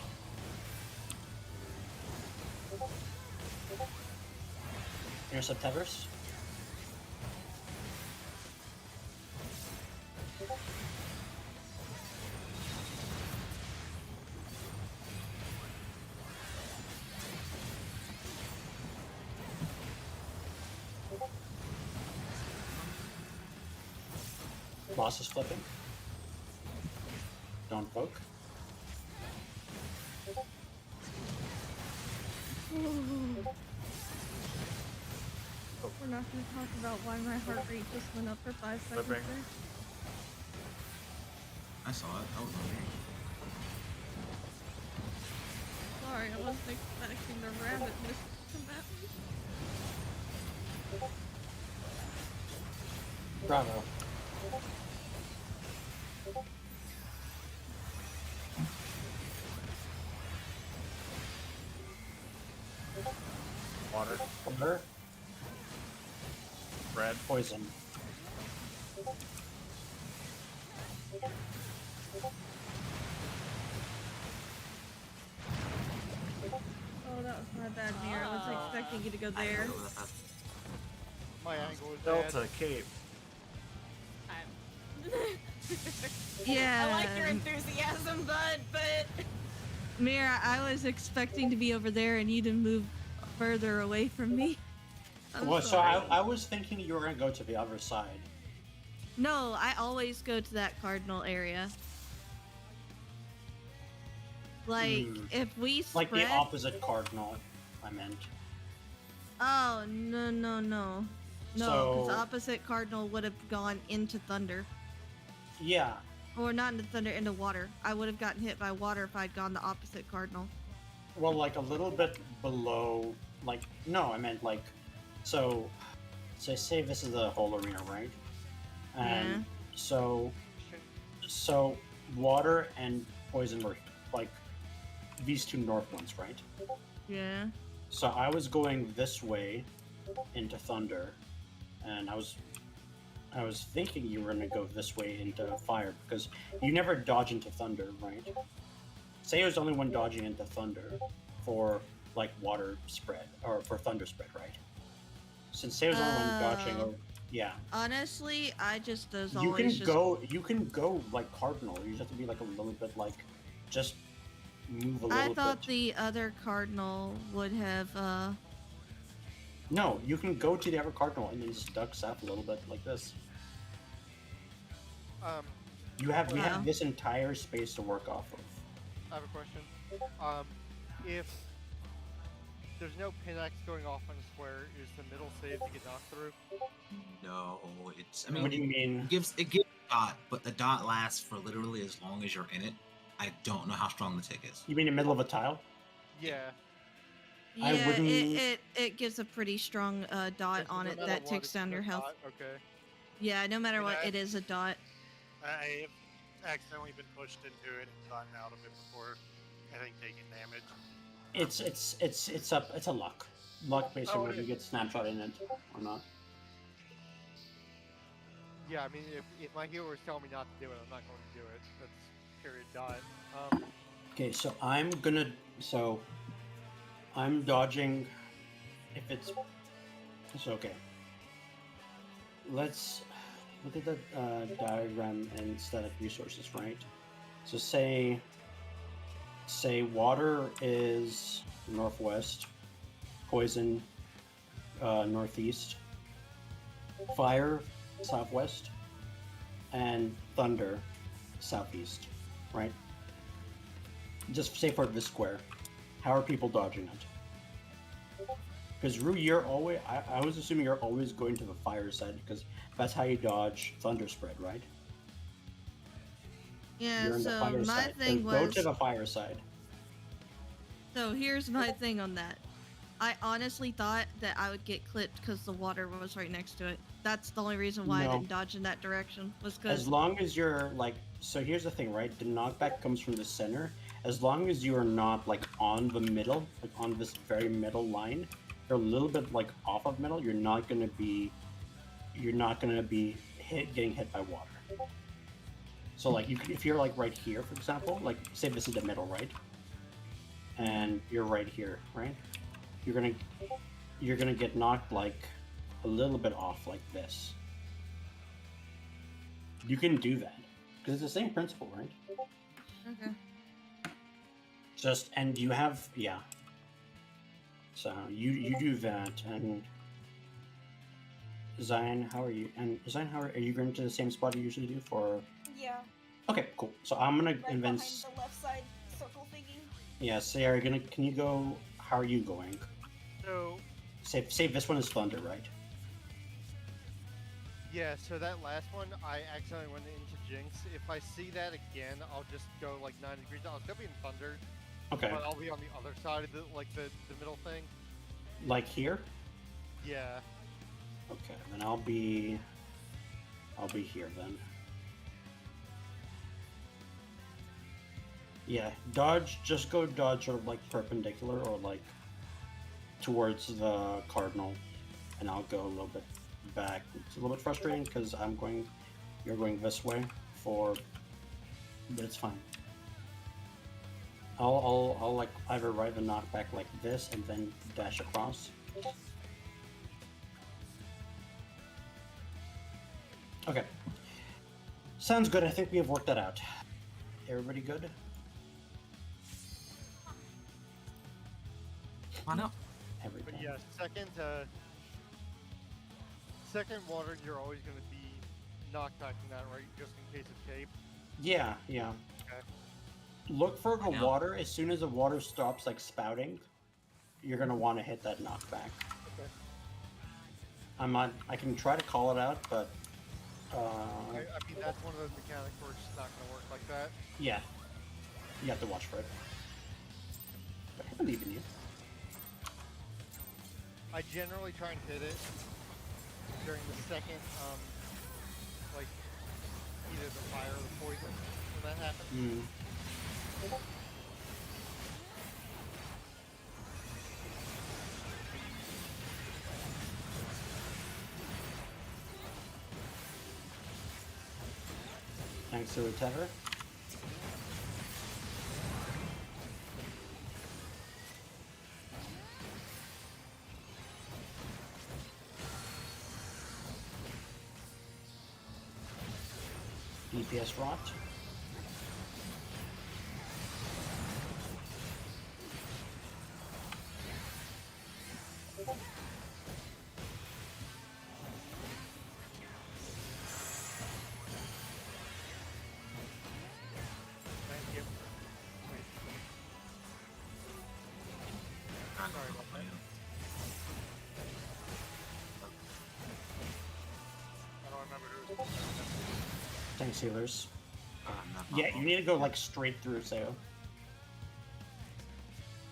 Intercept tethers. Boss is flipping. Don't poke. We're not going to talk about why my heart rate just went up for 5 seconds Flipping. there. I saw it. That was on me. Sorry, I wasn't expecting the rabbit to come at me. Bravo. Water. Water. Red. Poison. Oh, that was my bad, Mir. I was expecting you to go there. My angle is Delta bad. Cape. I'm. Yeah. I like your enthusiasm, bud, but Mir, I was expecting to be over there and you to move further away from me. I'm Well, so sorry. I was thinking you were gonna go to the other side. No, I always go to that cardinal area. Like, Hmm. if we Like spread... the opposite cardinal, I meant. Oh, no. No, because So- the opposite cardinal would have gone into thunder. Yeah. Or not into thunder, into water. I would have gotten hit by water if I'd gone the opposite cardinal. Well, like a little bit below. Like no, I meant like. So, say this is the whole arena, right? And so water and poison were like these two north ones, right? Yeah. So I was going this way into thunder, and I was thinking you were gonna go this way into fire because you never dodge into thunder, right? Sayo's the only one dodging into thunder for like water spread or for thunder spread, right? Since Sayo's the only one dodging, Yeah. Honestly, I just as You always can just go. You can go like cardinal. You just have to be like a little bit like, just move a I little thought bit. the other cardinal would have No, you can go to the other cardinal and then just duck south a little bit like this. Um, We have Wow. this entire space to work off of. I have a question. If there's no pin X going off on a square, is the middle safe to get knocked through? No, it's. I mean, What do you mean? it gives a dot, but the dot lasts for literally as long as you're in it. I don't know how strong the tick is. You mean the middle of a tile? Yeah. I yeah, wouldn't- it gives a pretty strong dot So on no it matter that what, takes it's down a your health. dot? Okay. Yeah, no matter And what, I- it is a dot. I have accidentally been pushed into it and gotten out of it before, I think, taking damage. It's a luck. Luck based on Oh, whether you it- get snapshot in it or not. Yeah, I mean, if my healer is telling me not to do it, I'm not going to do it. That's period dot. Okay, so I'm dodging. If it's okay. Let's look at the diagram and static resources, right? So say water is northwest, poison northeast, fire southwest, and thunder southeast, right? Just say for this square. How are people dodging it? Because Rue, you're always. I was assuming you're always going to the fire side because that's how you dodge thunder spread, right? Yeah, You're in the so fire my side. thing Go was to the fire side. so here's my thing on that. I honestly thought that I would get clipped because the water was right next to it. That's the only reason why I No. didn't dodge in that direction was because As long as you're like, so here's the thing, right? The knockback comes from the center. As long as you are not like on the middle, like on this very middle line, you're a little bit like off of middle. You're not gonna be getting hit by water. So like if you're like right here, for example, like say this is the middle, right? And you're right here, right? You're gonna get knocked like a little bit off like this. You can do that because it's the same principle, right? okay. And you have So you do that, and Zion, how are you? And Zion, are you going to the same spot you usually do for? Yeah, Okay, cool. So I'm gonna right invent. behind the left side circle thingy. Yeah, Sarah, can you go? How are you going? So, Say this one is thunder, right? yeah, so that last one, I accidentally went into Jinx. If I see that again, I'll just go like 90 degrees. I'll still be in Thunder, Okay, but I'll be on the other side of the middle thing. like here. Yeah. Okay, then I'll be here then. Yeah, dodge. Just go dodge or like perpendicular or like towards the cardinal, and I'll go a little bit back. It's a little bit frustrating because you're going this way but it's fine. I'll like either ride the knockback like this and then dash across. Okay. Sounds good. I think we have worked that out. Everybody good? I know. Everything. But yeah, second water, you're always going to be knocked back in that, right? Just in case of cape. Yeah. Okay. Look for the Yeah. water. As soon as the water stops like spouting, you're gonna want to hit that knockback. Okay. I can try to call it out, but I mean, that's one of those mechanics where it's just not going to work like that. yeah, you have to watch for it. But I believe in you. I generally try and hit it during the second, like, either the fire or the poison when that happens. Mm. Thanks to the tether. DPS rot. Thank you. Sorry Sorry about that. I don't remember who was. Thanks, healers. Not Yeah, possible. you need to go like straight through, Sayo.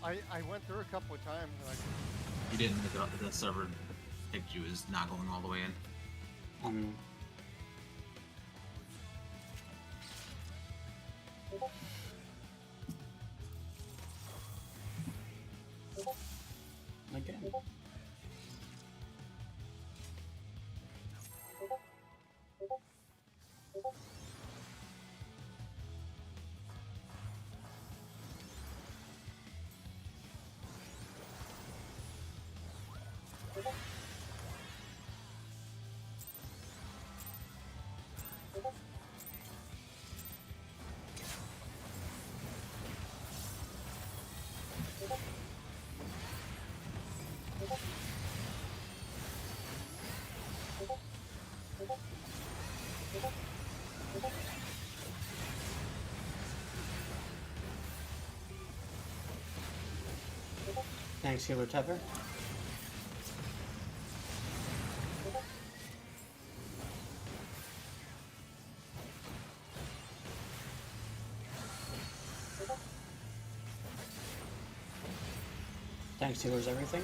I went through a couple of times and You didn't. The server picked you as not going all the way in. Mm. Again. Thanks, healer Tether. Thanks, healers everything.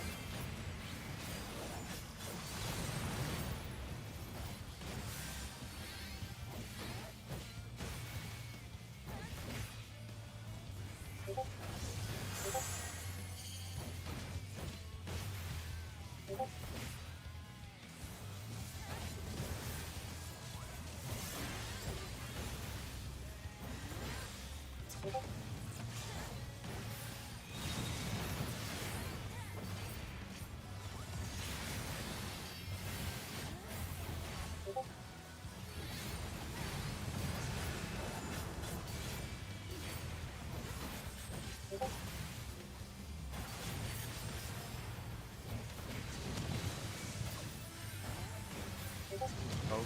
Oh.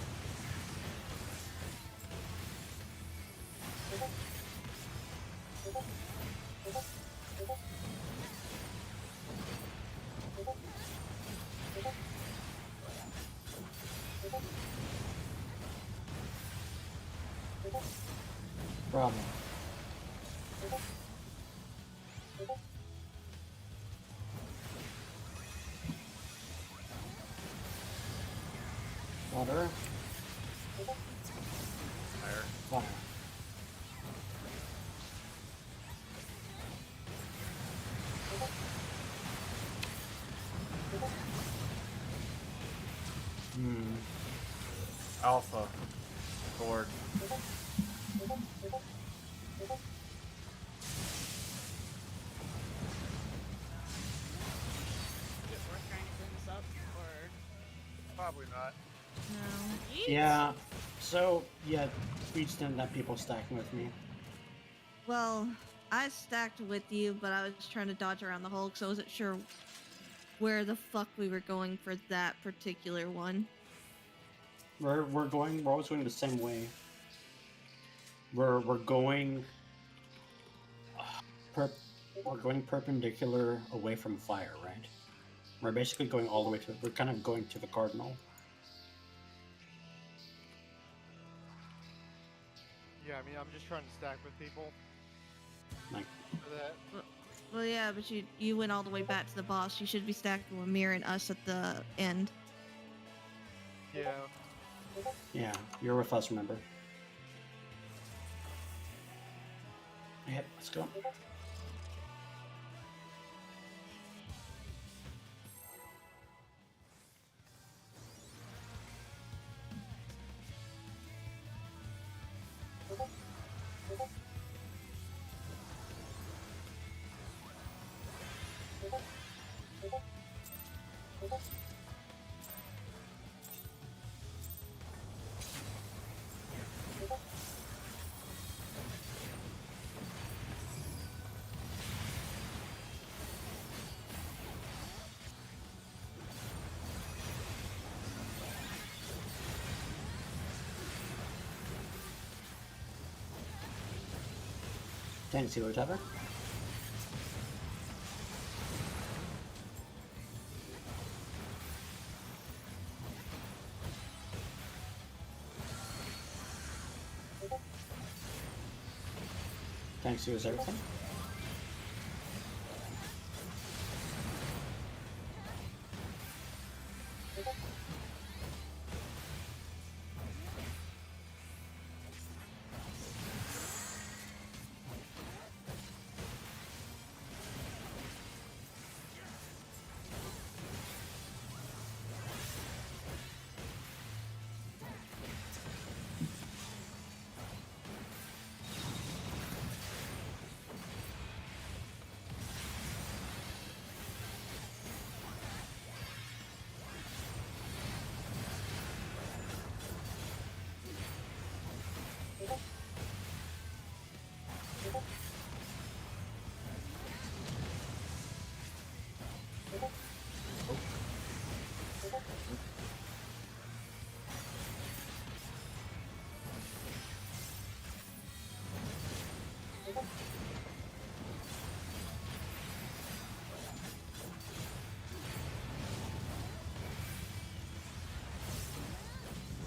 Bravo. Water. Fire. Fire. Hmm. Alpha. Sword. Is it worth trying to clean this up, or Probably not. No. Yeet. Yeah. So yeah, we just didn't have people stacking with me. Well, I stacked with you, but I was trying to dodge around the hole because I wasn't sure where the fuck we were going for that particular one. We're always going the same way. We're going we're going perpendicular away from fire, right? We're basically going all the way to we're kind of going to the cardinal. Yeah, I mean, I'm just trying to stack with people. Like For that. Well, yeah, but you went all the way back to the boss. You should be stacking with Mir and us at the end. Yeah. yeah, you're with us, remember? Yeah, let's go. Tank Sealer Tether. Tank Sealer's everything.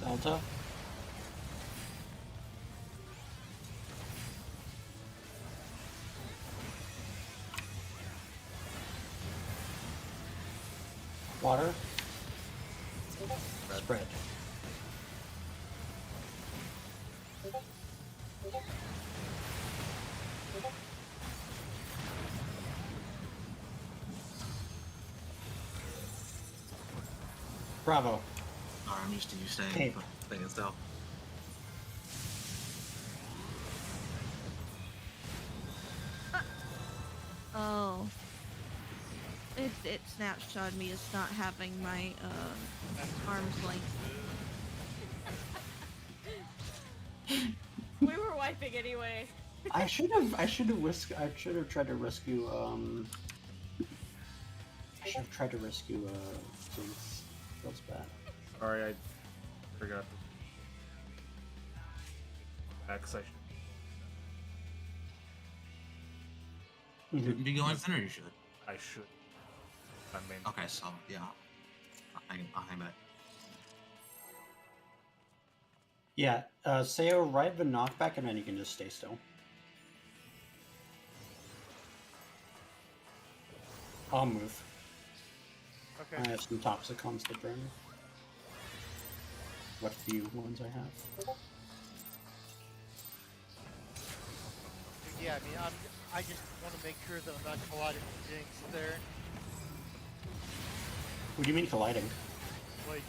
Delta. Water. Spread. Bravo. Sorry, I'm used to you saying Hey. thing itself. Oh. It snapshot me as not having my arm's length. We were wiping anyway. I should have tried to rescue I should have tried to rescue Jinx. Feels bad. Sorry, I forgot. X, I should. Shouldn't be going center, you should. I should. I mean, Okay, so yeah. I'll hang back. Yeah, Sayo, ride the knockback and then you can just stay still. I'll move. Okay. I have some Toxicons to burn. What few ones I have. Yeah, I mean, I just want to make sure that I'm not colliding with Jinx there. What do you mean colliding? Like,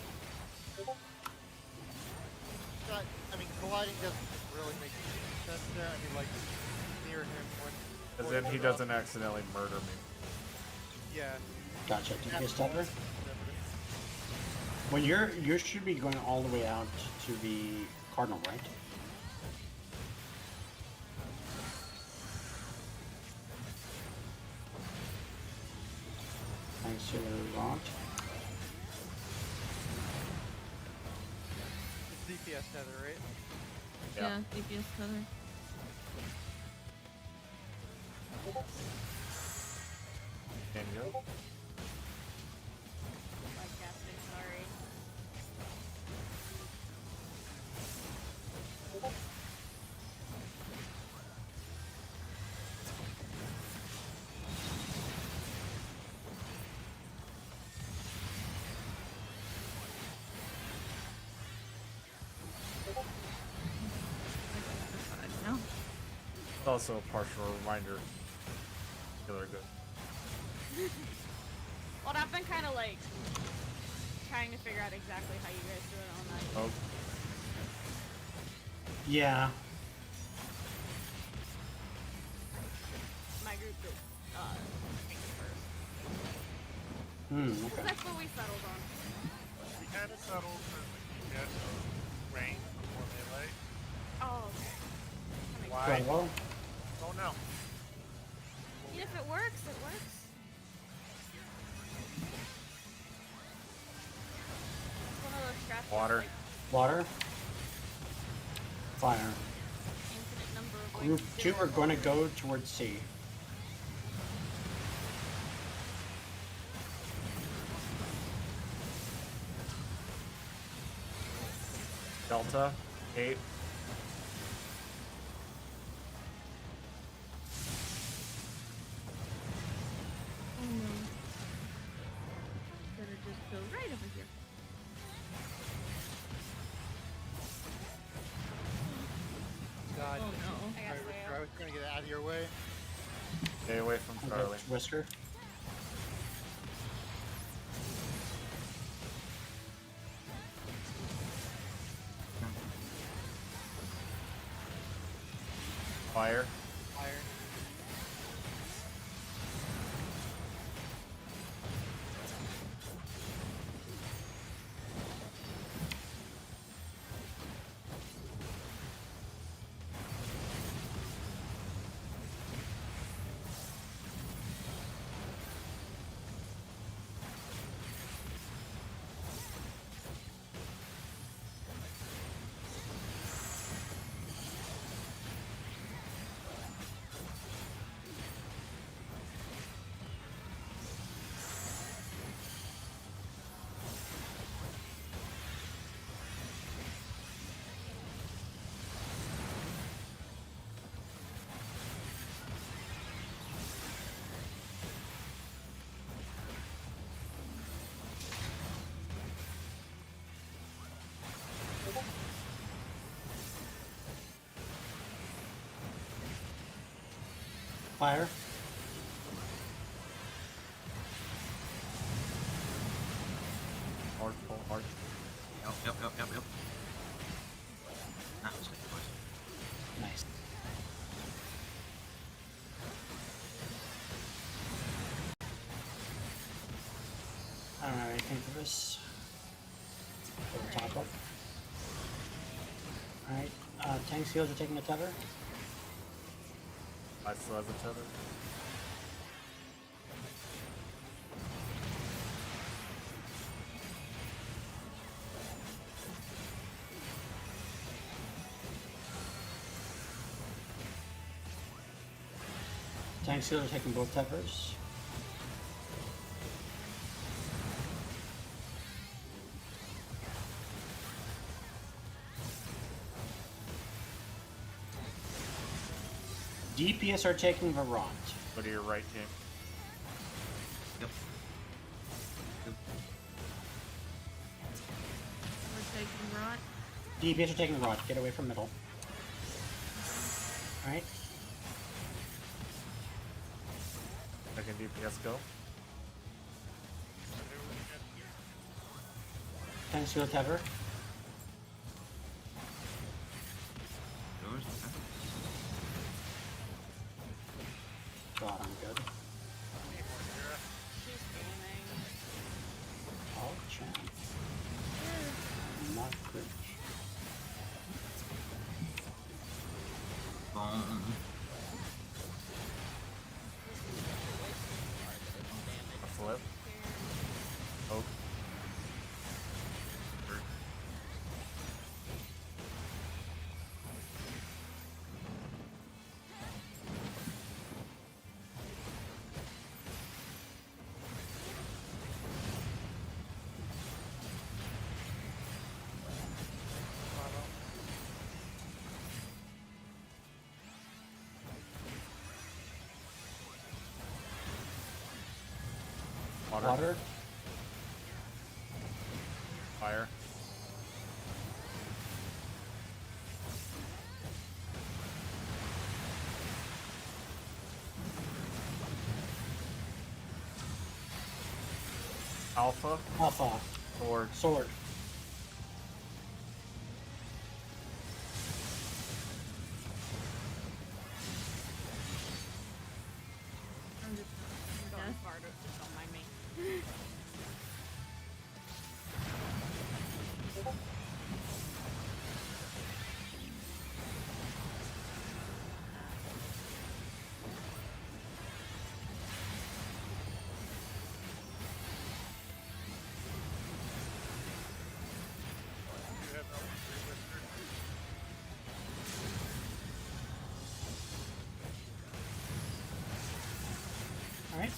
I mean, colliding doesn't really make any sense there. I mean, like, near him when. as in he doesn't accidentally murder me. Yeah. Gotcha. DPS Tether? When you should be going all the way out to the Cardinal, right? Thanks to the rod. It's DPS tether, right? Yeah. Yeah, DPS tether. And you? Like casting, sorry. No. It's also a partial reminder. Killer good. Well, I've been kind of like trying to figure out exactly how you guys do it all night. Oh, Yeah. My group did tank first. Okay. That's what we settled on. We kind of settled for the DPS range before melee. Oh, okay. That makes Why? Right, well, Oh no. sense. And if it works, it works. It's one of those strategies. Water. Like water. Fire. infinite number of Group 2 are going to go towards C. Delta, 8. Oh no. Better just go right over here. God. Oh no. I got I was trying to get out of your way. Stay away from Okay, Charlie. Whisker. Fire. Fire. Fire. Hard pull, hard. Yep. That was good. Nice. I don't have anything for this. Put the top up. Alright, tank seals are taking the tether. I still have the tether. Tank seals are taking both tethers. DPS are taking Varant. Go to your right, team. Yep. We're taking rot. DPS are taking Rod. Get away from middle. Alright. Second DPS go. Tank seal tether. Yours? Okay. God, I'm good. She's gaming. Oh, champ. Not good. Boom. A flip. Oh. Water. Fire. Alpha. Alpha. Sword. Sword. I'm just I'm going far to just don't mind me.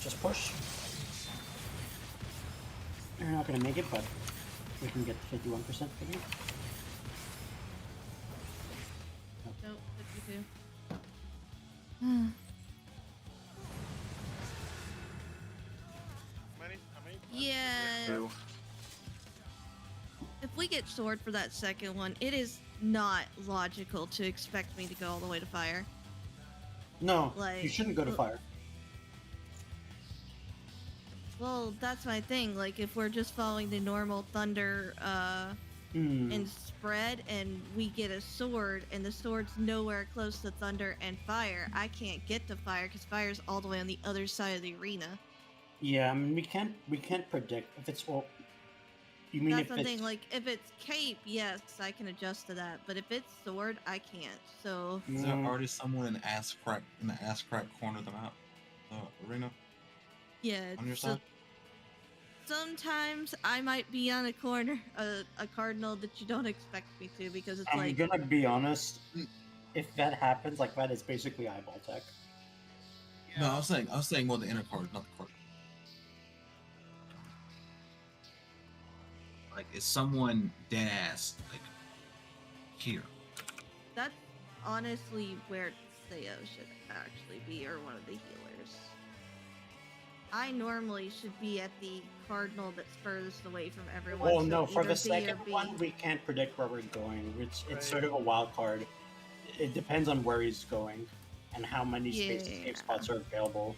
Just push. You're not gonna make it, but we can get 51% for you. Nope, 52. How many? Yeah. Two. If we get sword for that second one, it is not logical to expect me to go all the way to fire. No, Like, you shouldn't go to fire. Well, that's my thing. Like, if we're just following the normal thunder and spread, and we get a sword, and the sword's nowhere close to thunder and fire, I can't get to fire because fire's all the way on the other side of the arena. Yeah, I mean, we can't predict if it's well. You mean That's if something it's like if it's cape, yes, I can adjust to that. But if it's sword, I can't. So Is there already someone in the ass crack corner of the map, arena yeah, on your so side? sometimes I might be on a corner, a cardinal that you don't expect me to, because it's I'm like gonna be honest. If that happens, like that is basically eyeball tech. No, I was saying more the inner card, not the card. Like, is someone dead ass like here? that's honestly where Theo should actually be, or one of the healers. I normally should be at the cardinal that's furthest away from everyone. Oh so no, for either the B or second B. one, we can't predict where we're going. It's Right. sort of a wild card. It depends on where he's going and how many Yeah. safe spots are available.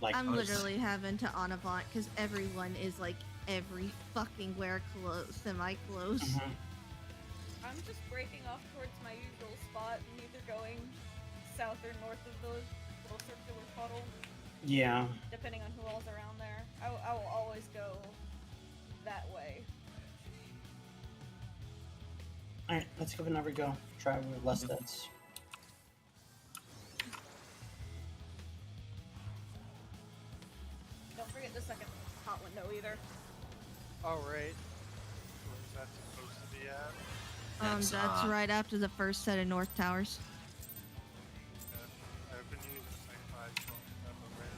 Like I'm I was- literally having to en avant because everyone is like every fucking where close, semi-close. Mhm. I'm just breaking off towards my usual spot and either going south or north of the little circular puddle, Yeah. depending on who all's around there. I will always go that way. Alright, let's give it another go. Try with less deaths. Don't forget the second hot window either. All right. Where's that supposed to be at? That's right after the first set of north towers. I've been using the same 5 so I'm aware.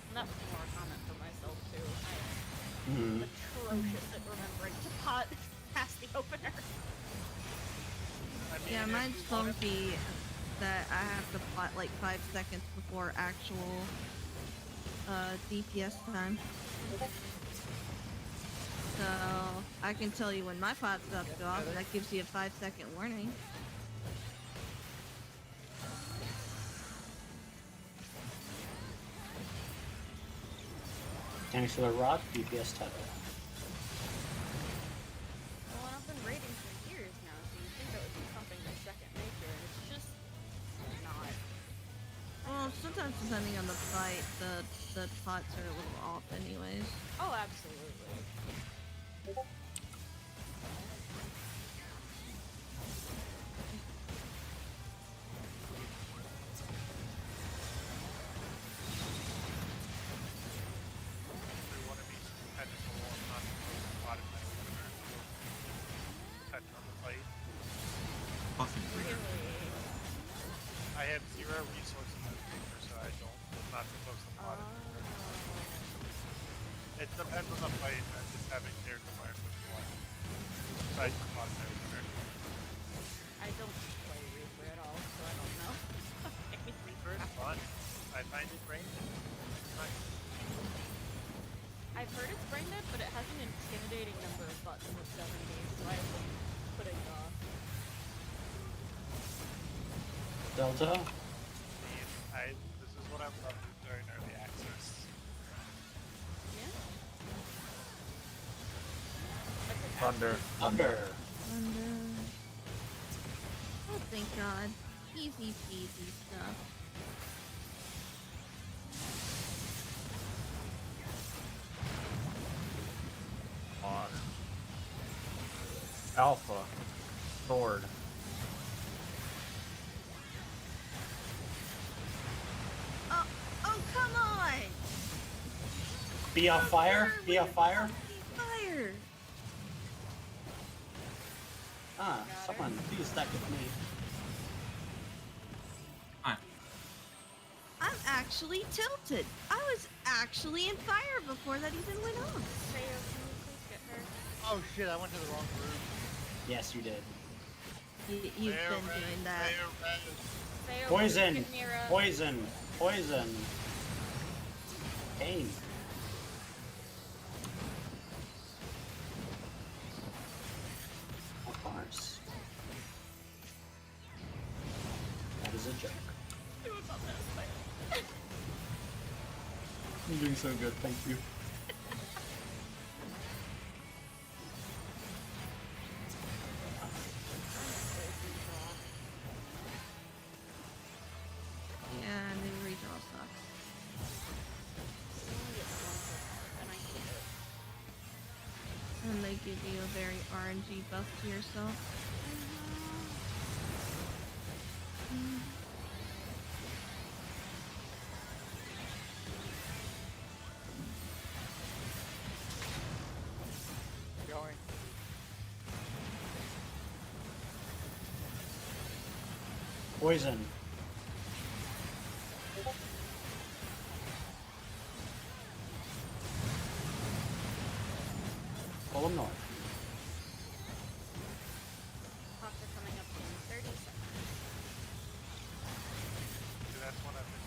And that's more a comment for myself too. I Mhm. am atrocious at remembering to pot past the opener. I mean, Yeah, if mine's you wanna- funky that I have to plot like 5 seconds before actual DPS time. So I can tell you when my pot's about to go off, and that gives you a 5-second warning. Thanks for the rod, DPS title. Well, and I've been raiding for years now, so you'd think that would be something that's second nature, and it's just not. Well, sometimes depending on the fight, the pots are a little off anyways. Oh, absolutely. If we want to be technical, I'm not supposed to pot in my opener. Touch on the fight. Fucking weird. Really. I have 0 resources in the paper, so I'm not supposed to pot in. It depends on the fight, and just having character marks with one. Besides the pot in my opener. I don't play Reaper at all, so I don't know. Reaper is fun. I find it brain dead. It's nice. I've heard it's brain dead, but it has an intimidating number of buttons of 70, so I've been putting it off. Delta? This is what I'm loving during early access. Yeah? I could Thunder. Thunder. Oh, thank God. Easy peasy stuff. On. Alpha. Sword. Oh, come on! Be off fire? Be off fire? Fire! Ah, someone please stack with me. Alright. I'm actually tilted. I was actually in fire before that even went on. Sayo, can you please get her? Oh shit, I went to the wrong room. Yes, you did. You've been doing that. Sayo, Poison! get Mira. Poison! Poison! Pain. Of course. That is a joke. Do it on this, You're doing so good, thank you. Yeah, new redraw sucks. And they give you a very RNG buff to yourself. Going. Poison. Pull him north. Pops are coming up in 30 seconds. So that's one of the.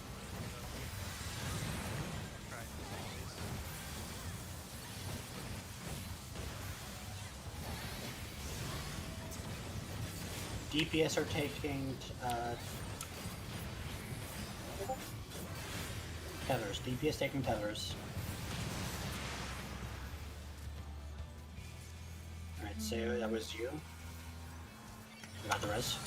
Trying to say this. DPS are taking tethers. DPS taking tethers. Alright, so that was you. I got the res.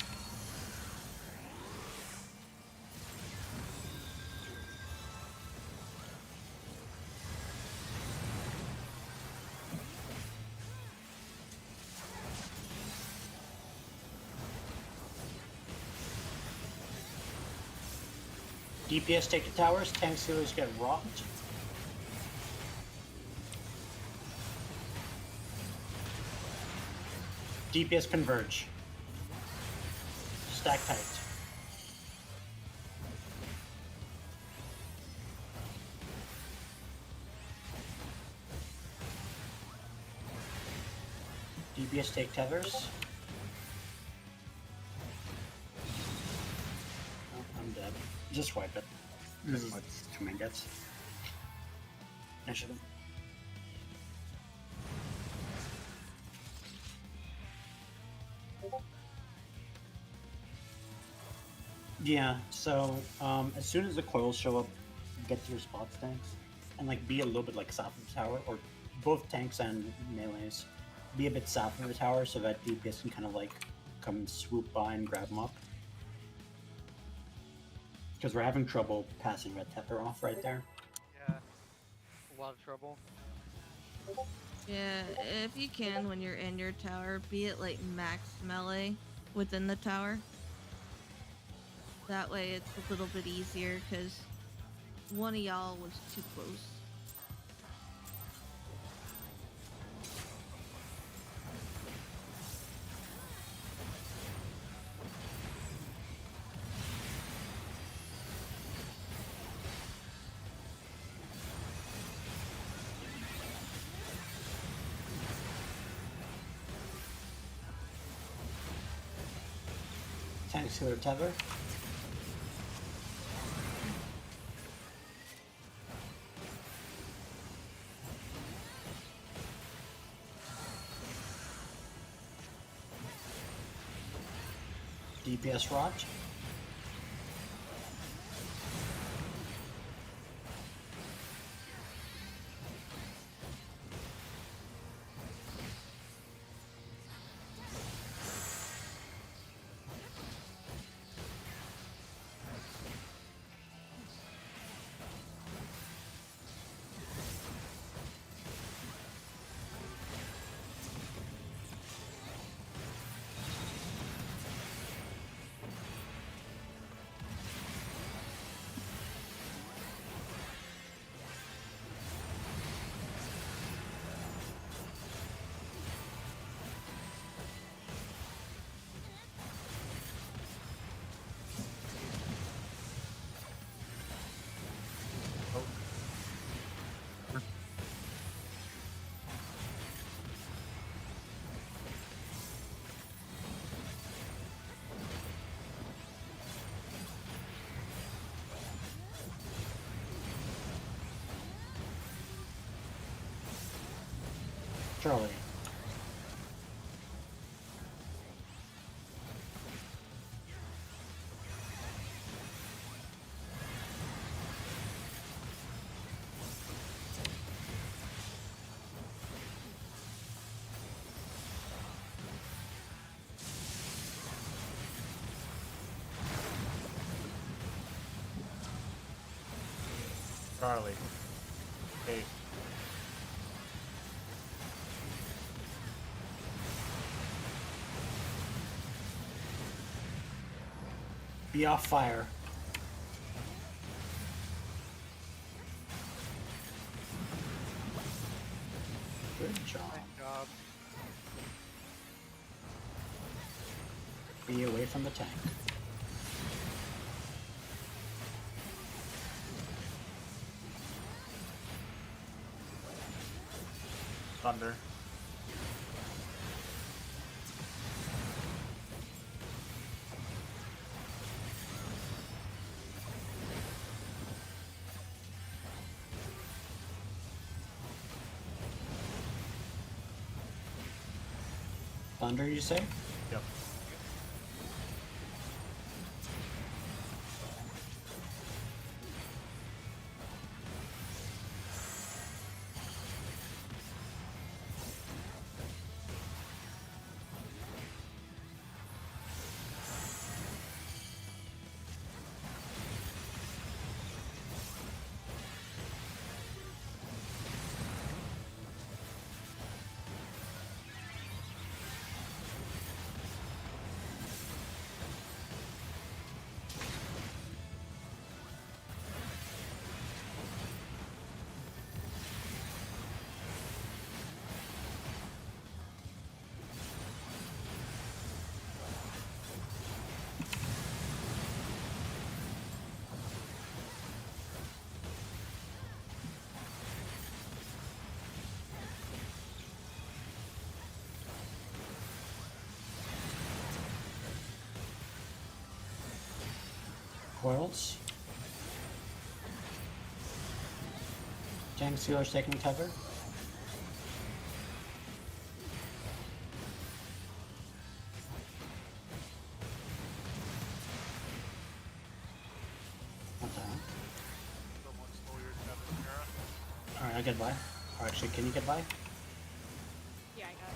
DPS take the towers, tank sealers get rocked. DPS converge. Stack tight. DPS take tethers. Oh, I'm dead. Just wipe it. This is like 2 minutes. I should have. Yeah, so as soon as the coils show up, get to your spots tanks, and like be a little bit like south of the tower, or both tanks and melees, be a bit south of the tower so that DPS can kind of like come and swoop by and grab them up. Because we're having trouble passing Red Tether off right there. Yeah. A lot of trouble. Yeah, if you can, when you're in your tower, be it like max melee within the tower. That way it's a little bit easier, because one of y'all was too close. Tank Sealer Tether. DPS Rot. Charlie. Charlie. Hey. Be off fire. Good job. Good job. Be away from the tank. Thunder. Thunder, you say? Yep. Coils. Tank sealers taking cover. What the hell? Someone stole your Kevin, Kara. Alright, I'll get by. Or actually, can you get by? Yeah, I got it.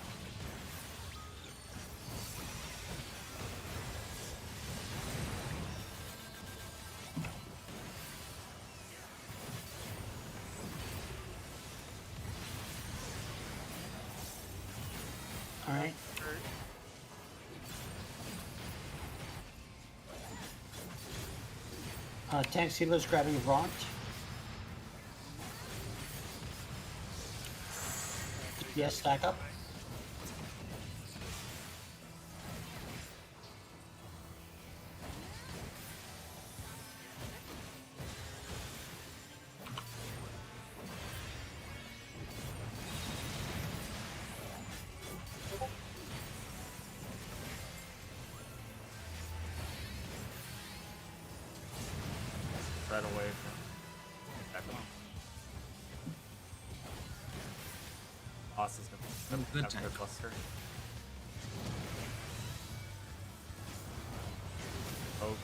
Alright. Hurt. Tank sealers grabbing Vaunt. DPS stack up. Right away from back on. Boss is gonna Good have their tank. cluster. Oh,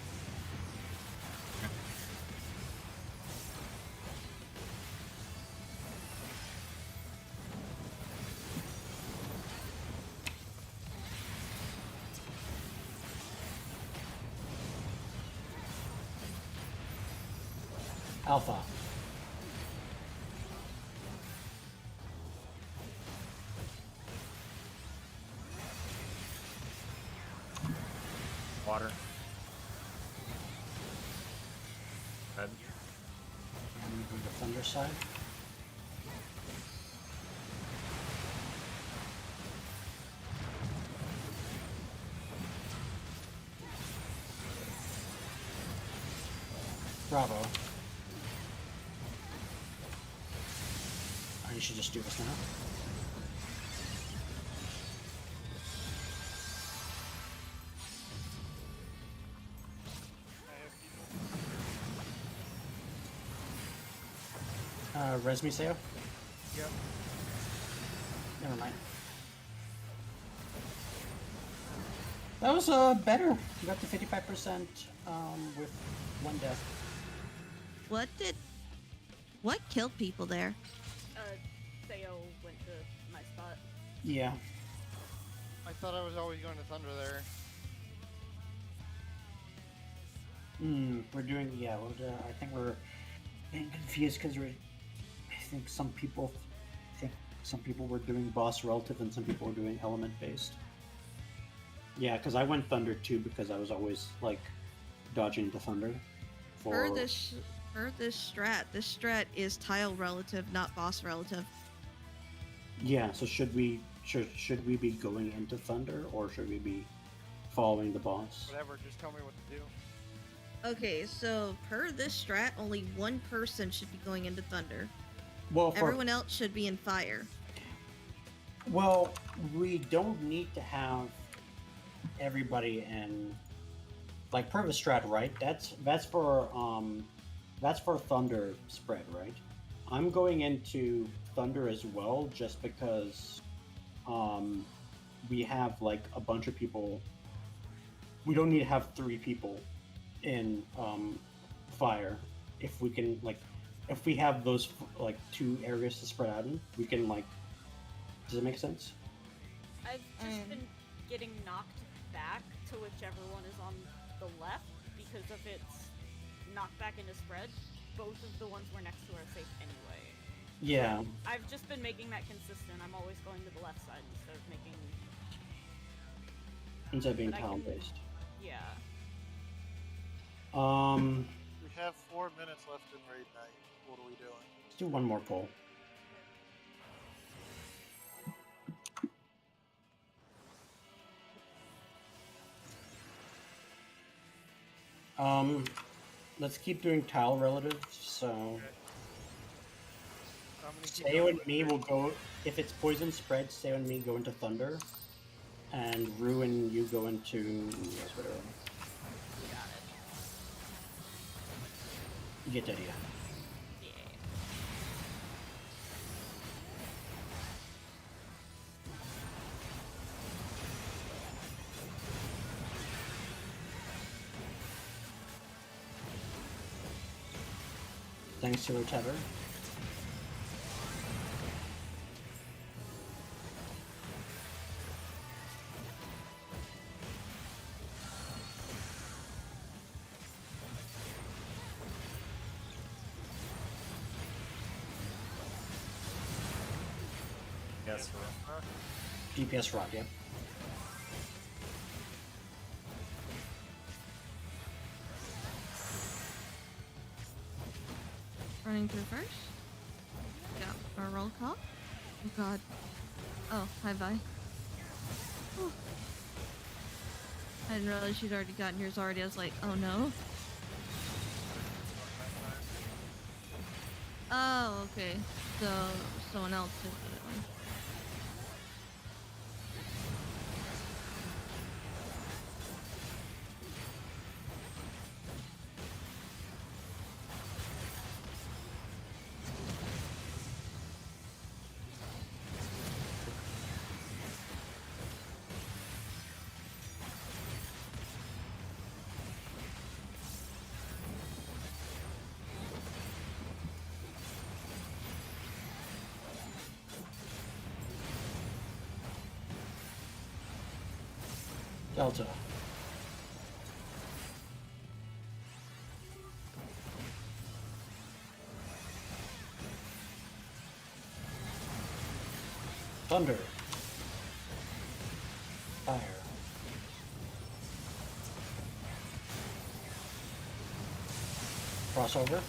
Alpha. water. Red. And on the thunder side. Bravo. Or you should just do this now. Res me, Sayo? Yep. Never mind. That was better. You got to 55% with one death. What killed people there? Theo went to my spot. Yeah. I thought I was always going to Thunder there. We're doing, yeah, I think we're getting confused because I think some people were doing boss relative and some people were doing element based. Yeah, because I went Thunder too because I was always like dodging the Thunder. For this strat is tile relative, not boss relative. Yeah, so should we be going into Thunder or should we be following the boss? Whatever, just tell me what to do. Okay, so per this strat, only one person should be going into Thunder. Well, Everyone else should be in Fire. Well, we don't need to have everybody in, like, per the strat, right? That's for Thunder spread, right? I'm going into Thunder as well, just because we have like a bunch of people. We don't need to have 3 people in Fire. If we can, like, if we have those like 2 areas to spread out in, we can, like. Does it make sense? I've just been getting knocked back to whichever one is on the left because if it's knocked back into spread, both of the ones we're next to are safe anyway. Yeah. I've just been making that consistent. I'm always going to the left side Instead of being But I talent can- based. Yeah. We have 4 minutes left in raid night. What are we doing? Let's do one more poll. Let's keep doing tile relatives. So I'm gonna keep Sayo going. and me will go. If it's poison spread, Sayo and me go into Thunder, and Rue and you go into whatever. Got it. You get the idea. Yeah. Thanks to her tether. Yes, we're DPS rock, yeah. Running through first. Got our roll call. Oh god. Oh, hi bye. Whew. I didn't realize you'd already gotten yours already. I was like, oh no. Oh, okay. So someone else did it. Delta. Thunder. Fire. Crossover.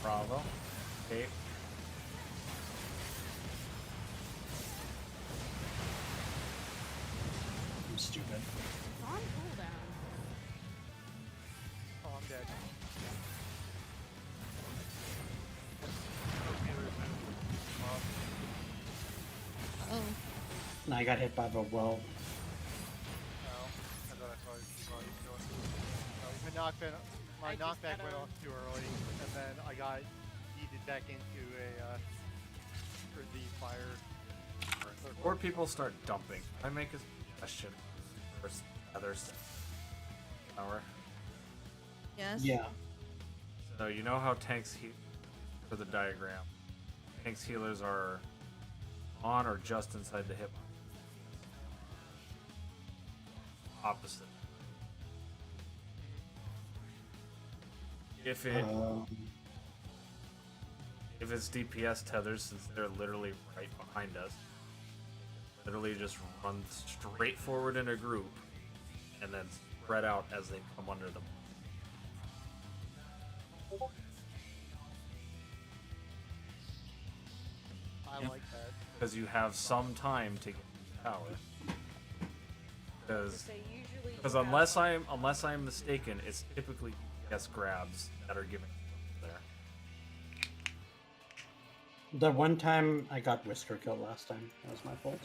Bravo. Okay. I'm stupid. It's on cooldown. Oh, I'm dead. Oh. And I got hit by the well. Oh, I thought I saw you doing. My I knockback just went gotta- off too early, and then I got got yeeted back into a frenzy fire. Before people start dumping, I make a question first. Others. Power. Yes. Yeah. So you know how tanks heal for the diagram. Tanks healers are on or just inside the hip. Opposite. If it's DPS tethers, since they're literally right behind us, literally just run straight forward in a group and then spread out as they come under them. I Yep. like that. Because you have some time to get to the tower. Because They usually Because have- unless I'm mistaken, it's typically DPS grabs that are given there. The one time I got Whisker killed last time, that was my fault.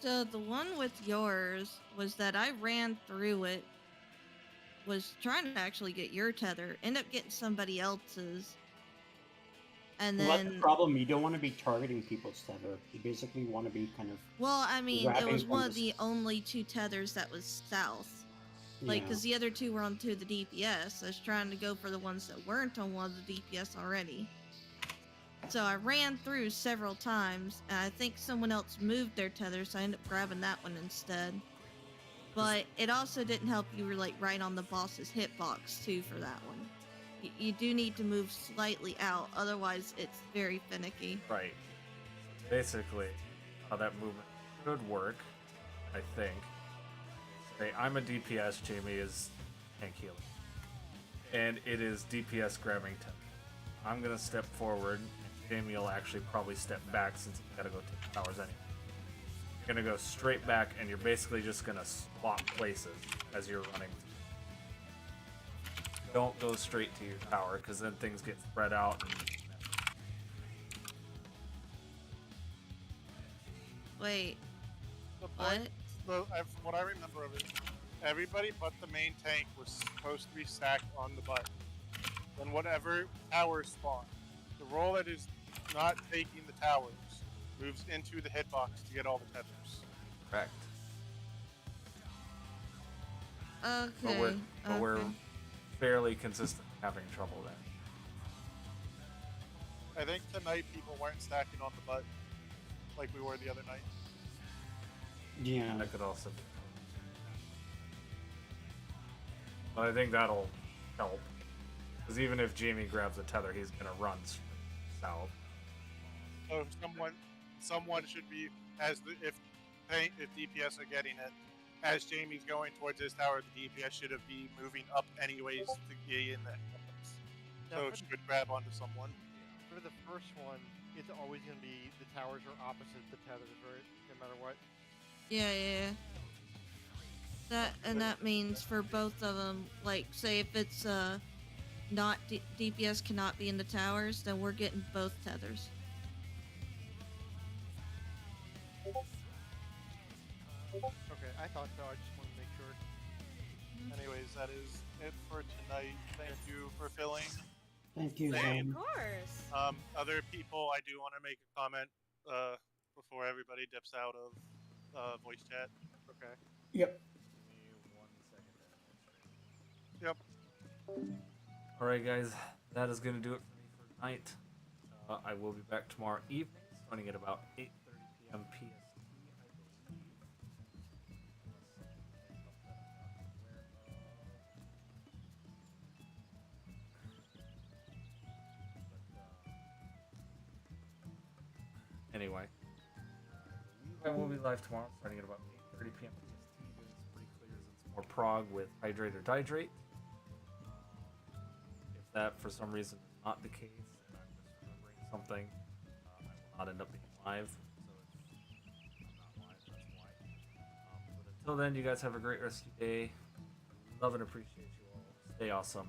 So the one with yours was that I ran through it, was trying to actually get your tether, end up getting somebody else's, and Well, that's the then problem. You don't want to be targeting people's tether. You basically want to be kind of well, I mean, it grabbing was from one the of the only two tethers that was south. Like, yeah. because the other two were on to the DPS. I was trying to go for the ones that weren't on one of the DPS already. So I ran through several times, and I think someone else moved their tether, so I ended up grabbing that one instead. But it also didn't help you were like right on the boss's hitbox too for that one. You do need to move slightly out, otherwise it's very finicky. Right. Basically, how that movement should work, I think. Say, I'm a DPS, Jamie is tank healer. And it is DPS grabbing tether. I'm gonna step forward, and Jamie will actually probably step back since he's gotta go take the towers anyway. You're gonna go straight back, and you're basically just gonna swap places as you're running. Don't go straight to your tower, because then things get spread out. Wait, The what? point, from what I remember of it, everybody but the main tank was supposed to be stacked on the button. Then whatever towers spawn, the roll that is not taking the towers moves into the hitbox to get all the tethers. Correct. Okay. But we're fairly consistent having trouble there. I think tonight people weren't stacking on the button like we were the other night. Yeah. That could also be. But I think that'll help. Because even if Jamie grabs a tether, he's gonna run south. So someone should be if DPS are getting it, as Jamie's going towards his tower, the DPS should be moving up anyways to get in there. So Now, it should grab onto someone. for the first one, it's always going to be the towers are opposite the tethers, right? No matter what. Yeah. That means for both of them, like, say if it's not DPS cannot be in the towers, then we're getting both tethers. Okay, I thought so. I just wanted to make sure. Anyways, that is it for tonight. Thank you for filling. Thank you, Of Zane. course. Other people, I do want to make a comment before everybody dips out of voice chat. Okay. Yep. Yep. Alright, guys, that is going to do it for me for tonight. I will be back tomorrow evening, starting at about 8:30 p.m. PST, I believe. Anyway, I will be live tomorrow, starting at about 8:30 p.m. PST, doing some pretty clears and some more prog with Hydrate or Dihydrate. If that, for some reason, is not the case, and I'm misremembering something, I will not end up being live. So if I'm not live, that's why. But until then, you guys have a great rest of your day. Love and appreciate you all. Stay awesome.